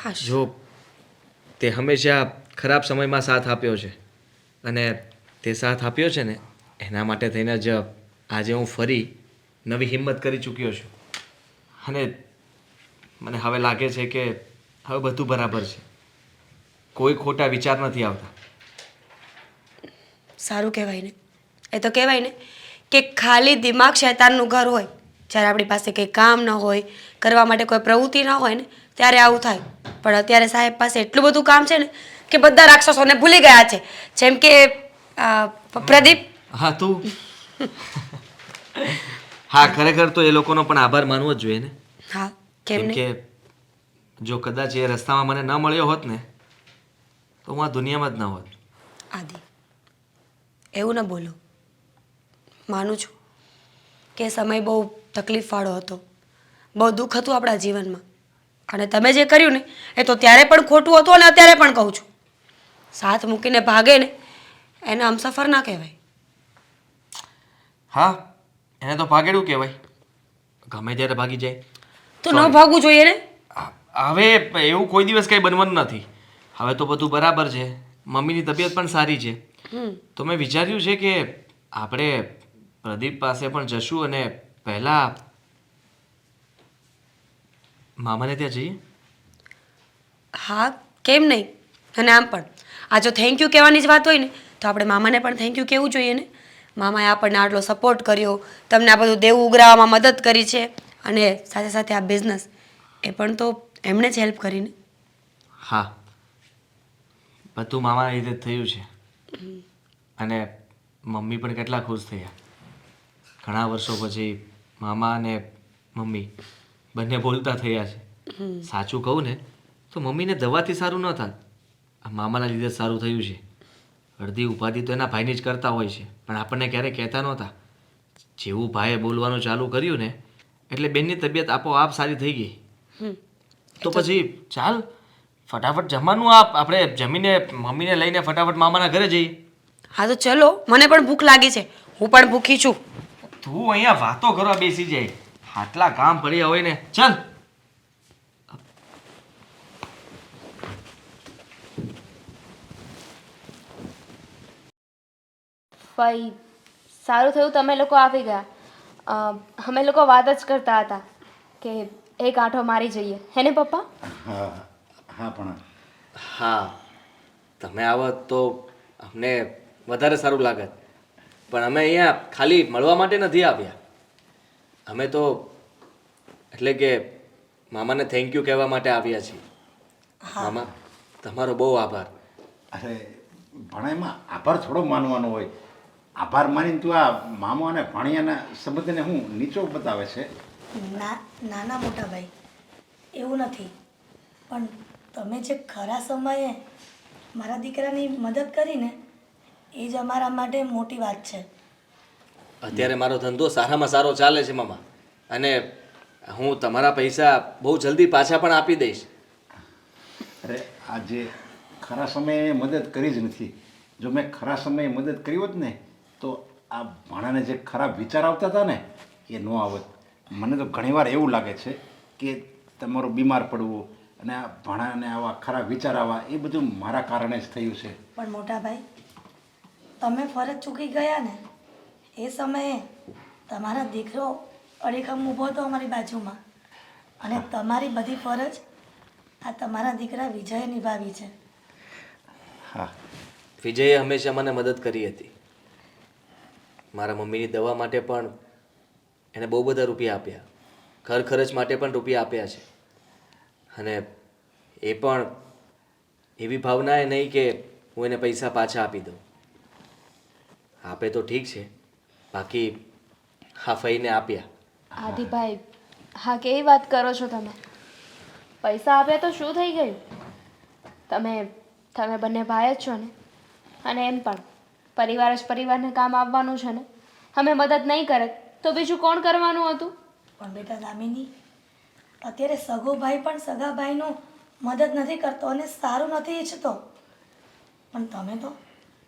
હાશ. જો તે હંમેશા ખરાબ સમયમાં સાથ આપ્યો છે અને તે સાથ આપ્યો છે ને એના માટે થઈને જ આજે હું ફરી નવી હિંમત કરી ચૂક્યો છું. અને મને હવે લાગે છે કે હવે બધું બરાબર છે. કોઈ ખોટા વિચાર નથી આવતા. સારું કહેવાય ને. એ તો કહેવાય ને કે ખાલી દિમાગ શૈતાનનું ઘર હોય. જ્યારે આપણી પાસે કંઈ કામ ન હોય, કરવા માટે કોઈ પ્રવૃત્તિ ન હોય ને ત્યારે આવું થાય. પણ અત્યારે સાહેબ પાસે એટલું બધું કામ છે ને કે બધા રાક્ષસોને ભૂલી ગયા છે. જેમ કે પ્રદીપ. હા તું. હા, ખરેખર તો એ લોકોનો પણ આભાર માનવો જ જોઈએ ને. હા, કેમ કેમ નહીં? કે જો કદાચ એ રસ્તામાં મને ન મળ્યો હોત ને તો હું આ દુનિયામાં જ ન હોત. આદિ, એવું ન બોલો. માનું છું કે સમય બહુ તકલીફવાળો હતો, બહુ દુઃખ હતું આપણા જીવનમાં. અને તમે જે કર્યું ને એ તો ત્યારે પણ ખોટું હતું અને અત્યારે પણ કહું છું. સાથ મૂકીને ભાગે ને એને હમસફર ના કહેવાય. હા, એને તો ભાગેડું કહેવાય. ગમે ત્યારે ભાગી જાય. તો ન ભાગવું જોઈએ ને. હવે એવું કોઈ દિવસ કંઈ બનવાનું નથી. હવે તો બધું બરાબર છે. મમ્મીની તબિયત પણ સારી છે. તો મેં વિચાર્યું છે કે આપણે પ્રદીપ પાસે પણ જશું અને પહેલાં મામાને ત્યાં જઈએ. હા, કેમ નહીં? અને આમ પણ આ જો થેન્ક યુ કહેવાની જ વાત હોય ને તો આપણે મામાને પણ થેન્ક યુ કહેવું જોઈએ ને. મામાએ આપણને આટલો સપોર્ટ કર્યો, તમને આ બધું દેવું ઉઘરાવવામાં મદદ કરી છે અને સાથે સાથે આ બિઝનેસ એ પણ તો એમણે જ હેલ્પ કરીને. હા, બધું મામાના લીધે જ થયું છે. અને મમ્મી પણ કેટલા ખુશ થયા. ઘણા વર્ષો પછી મામા અને મમ્મી બંને બોલતા થયા છે. સાચું કહું ને તો મમ્મીને દવાથી સારું ન થાત, આ મામાના લીધે જ સારું થયું છે. અડધી ઉપાધિ તો એના ભાઈની જ કરતા હોય છે, પણ આપણને ક્યારેય કહેતા નહોતા. જેવું ભાઈએ બોલવાનું ચાલુ કર્યું ને એટલે બેનની તબિયત આપોઆપ સારી થઈ ગઈ. તો પછી ચાલ ફટાફટ જમવાનું આપણે જમીને મમ્મીને લઈને ફટાફટ મામાના ઘરે જઈએ. હા તો ચલો, મને પણ ભૂખ લાગી છે, હું પણ ભૂખી છું. તું અહીંયા વાતો કરવા બેસી જાય, આટલા કામ પડ્યા હોય ને. ચાલ. ભાઈ, સારું થયું તમે લોકો આવી ગયા. અમે લોકો વાત જ કરતા હતા કે એક આંટો મારી જઈએ, હે ને પપ્પા? હા હા પણ હા, તમે આવત તો અમને વધારે સારું લાગત. પણ અમે અહીંયા ખાલી મળવા માટે નથી આવ્યા. અમે તો એટલે કે મામાને થેન્ક યુ કહેવા માટે આવ્યા છીએ. મામા, તમારો બહુ આભાર. અરે ભણાઈમાં આભાર થોડો માનવાનો હોય. આભાર માનીને તું આ મામા અને ભાણિયાના સંબંધને હું નીચો બતાવે છે. નાના મોટા ભાઈ, એવું નથી. પણ તમે જે ખરા સમયે મારા દીકરાની મદદ કરીને એ જ અમારા માટે મોટી વાત છે. અત્યારે મારો ધંધો સારામાં સારો ચાલે છે મામા, અને હું તમારા પૈસા બહુ જલ્દી પાછા પણ આપી દઈશ. અરે આ જે ખરા સમયે મદદ કરી જ નથી. જો મેં ખરા સમયે મદદ કરી હોત ને તો આ ભાણાને જે ખરાબ વિચાર આવતા હતા ને એ ન આવત. મને તો ઘણીવાર એવું લાગે છે કે તમારું બીમાર પડવું અને આ ભાણાને આવા ખરાબ વિચાર આવવા એ બધું મારા કારણે જ થયું છે. પણ મોટા ભાઈ, તમે ફરજ ચૂકી ગયા ને એ સમયે તમારા દીકરો અડીખમ ઊભો હતો અમારી બાજુમાં, અને તમારી બધી ફરજ આ તમારા દીકરા વિજયે નિભાવી છે. હા, વિજયે હંમેશા મને મદદ કરી હતી. મારા મમ્મીની દવા માટે પણ એને બહુ બધા રૂપિયા આપ્યા, ઘર ખર્ચ માટે પણ રૂપિયા આપ્યા છે. અને એ પણ એવી ભાવનાએ નહીં કે હું એને પૈસા પાછા આપી દઉં. આપે તો ઠીક છે, બાકી હા ફઈને આપ્યા. આદિભાઈ, હા કેવી વાત કરો છો તમે? પૈસા આપ્યા તો શું થઈ ગયું? તમે બંને ભાઈ જ છો ને. અને એમ પણ પરિવાર જ પરિવારને કામ આવવાનું છે ને. અમે મદદ નહીં કરે તો બીજું કોણ કરવાનું હતું? પણ બેટા દામિની, અત્યારે સગો ભાઈ પણ સગા ભાઈનું મદદ નથી કરતો અને સારું નથી ઈચ્છતો, પણ તમે તો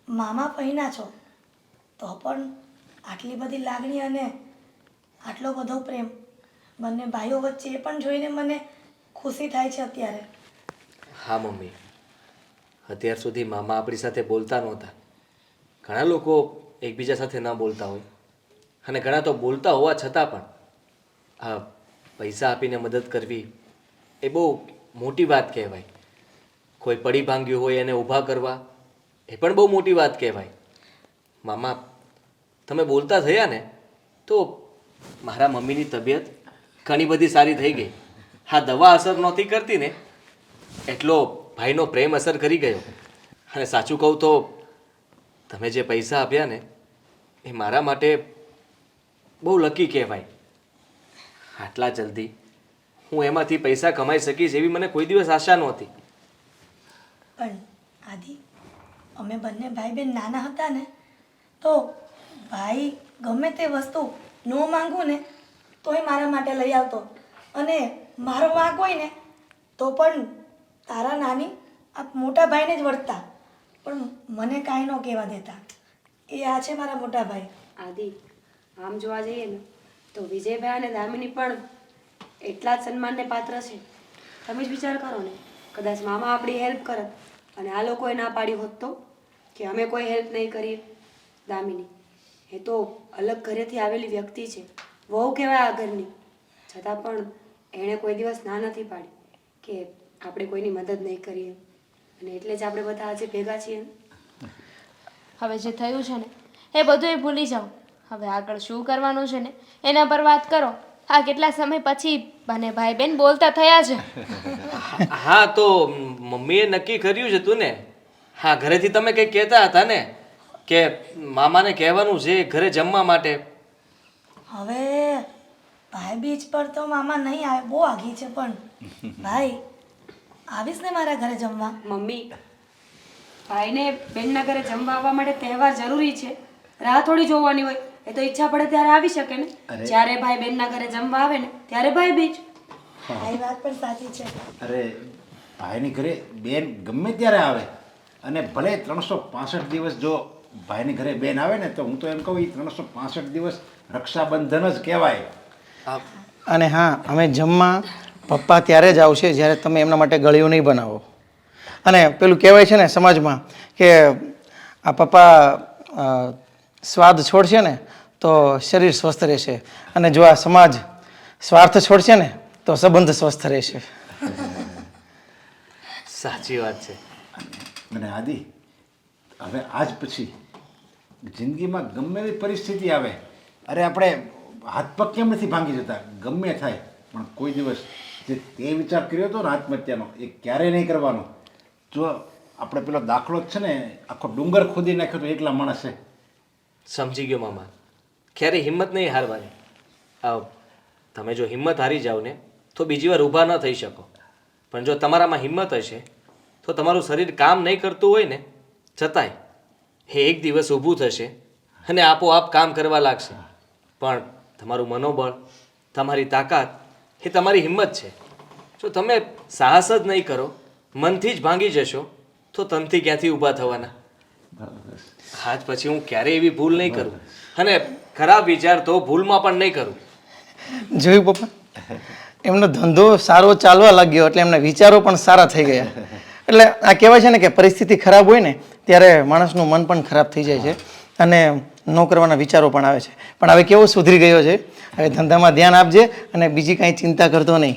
મામા પૈણા છો, તો પણ આટલી બધી લાગણી અને આટલો બધો પ્રેમ બંને ભાઈઓ વચ્ચે એ પણ જોઈને મને ખુશી થાય છે અત્યારે. હા મમ્મી, અત્યાર સુધી મામા આપણી સાથે બોલતા નહોતા. ઘણા લોકો એકબીજા સાથે ન બોલતા હોય અને ઘણા તો બોલતા હોવા છતાં પણ આ પૈસા આપીને મદદ કરવી એ બહુ મોટી વાત કહેવાય. કોઈ પડી ભાંગ્યું હોય એને ઊભા કરવા એ પણ બહુ મોટી વાત કહેવાય. મામા, તમે બોલતા થયા ને તો મારા મમ્મીની તબિયત ઘણી બધી સારી થઈ ગઈ. હા, દવા અસર નહોતી કરતી ને એટલો ભાઈનો પ્રેમ અસર કરી ગયો. અને સાચું કહું તો તમે જે પૈસા આપ્યા ને એ મારા માટે બહુ લકી કહેવાય. આટલા જલ્દી હું એમાંથી પૈસા કમાઈ શકીશ એવી મને કોઈ દિવસ આશા નહોતી. પણ આદિ, અમે બંને ભાઈ બહેન નાના હતા ને તો ભાઈ ગમે તે વસ્તુ ન માંગું ને તોય મારા માટે લઈ આવતો, અને મારો વાંક હોય ને તો પણ તારા નાની આ મોટા ભાઈને જ વળતા, પણ મને કાંઈ ન કહેવા દેતા. એ આ છે મારા મોટા ભાઈ. આદિ, આમ જોવા જઈએ ને તો વિજયભાઈ અને દામિની પણ એટલા જ સન્માનને પાત્ર છે. તમે જ વિચાર કરો ને, કદાચ મામા આપણી હેલ્પ કરત અને આ લોકોએ ના પાડી હોત તો કે અમે કોઈ હેલ્પ નહીં કરીએ. દામિની એ તો અલગ ઘરેથી આવેલી વ્યક્તિ છે, વહુ કહેવાય આ ઘરની, છતાં પણ એણે કોઈ દિવસ ના નથી પાડી કે આપણે કોઈની મદદ નહીં કરીએ, અને એટલે જ આપણે બધા આજે ભેગા છીએ. હવે જે થયું છે ને એ બધું એ ભૂલી જાઓ. હવે આગળ શું કરવાનું છે ને એના પર વાત કરો. હા, કેટલા સમય પછી બંને ભાઈ બેન બોલતા થયા છે. હા, તો મમ્મીએ નક્કી કર્યું છે તું ને. હા, ઘરેથી તમે કંઈક કહેતા હતા ને કે મામાને કહેવાનું છે ઘરે જમવા માટે. હવે ભાઈ બીજ પર તો મામા નહીં આવે, બહુ આઘી છે, પણ ભાઈ આવીશ ને મારા ઘરે જમવા? મમ્મી, ભાઈને બેનના ઘરે જમવા આવવા માટે તહેવાર જરૂરી છે, રાહ થોડી જોવાની હોય. એ તો ઈચ્છા પડે ત્યારે આવી શકે ને. જ્યારે ભાઈ બેનના ઘરે જમવા આવે ને ત્યારે ભાઈ બીજ. આ વાત પણ સાચી છે. અરે ભાઈની ઘરે બેન ગમે ત્યારે આવે, અને ભલે 365 દિવસ જો ભાઈની ઘરે બેન આવે ને તો હું તો એમ કહું એ 365 દિવસ રક્ષાબંધન જ કહેવાય. અને હા, અમે જમવા પપ્પા ત્યારે જ આવશે જ્યારે તમે એમના માટે ગળ્યું નહીં બનાવો. અને પેલું કહેવાય છે ને સમાજમાં કે આ પપ્પા સ્વાદ છોડશે ને તો શરીર સ્વસ્થ રહેશે, અને જો આ સમાજ સ્વાર્થ છોડશે ને તો સંબંધ સ્વસ્થ રહેશે. સાચી વાત છે. અને આદિ, હવે આજ પછી જિંદગીમાં ગમે એવી પરિસ્થિતિ આવે, અરે આપણે હાથ પગ કેમ નથી ભાંગી જતા, ગમે થાય, પણ કોઈ દિવસ જે તે વિચાર કર્યો હતો ને આત્મહત્યાનો એ ક્યારેય નહીં કરવાનો. જો આપણે પેલો દાખલો જ છે ને, આખો ડુંગર ખોદી નાખ્યો તો એકલા માણસે. સમજી ગયો મામા, ક્યારેય હિંમત નહીં હારવાની. તમે જો હિંમત હારી જાઓ ને તો બીજી વાર ઊભા ન થઈ શકો, પણ જો તમારામાં હિંમત હશે તો તમારું શરીર કામ નહીં કરતું હોય ને છતાંય એ એક દિવસ ઊભું થશે અને આપોઆપ કામ કરવા લાગશે. પણ તમારું મનોબળ, તમારી તાકાત એ તમારી હિંમત છે. જો તમે સાહસ જ નહીં કરો, મનથી જ ભાંગી જશો તો તનથી ક્યાંથી ઊભા થવાના. આજ પછી હું ક્યારેય એવી ભૂલ નહીં કરું, અને ખરાબ વિચાર તો ભૂલમાં પણ નહીં કરું. જોયું પપ્પા, એમનો ધંધો સારો ચાલવા લાગ્યો એટલે એમના વિચારો પણ સારા થઈ ગયા. એટલે આ કહેવાય છે ને કે પરિસ્થિતિ ખરાબ હોય ને ત્યારે માણસનું મન પણ ખરાબ થઈ જાય છે અને ન કરવાના વિચારો પણ આવે છે. પણ હવે કેવો સુધરી ગયો છે, હવે ધંધામાં ધ્યાન આપજે અને બીજી કાંઈ ચિંતા કરતો નહીં.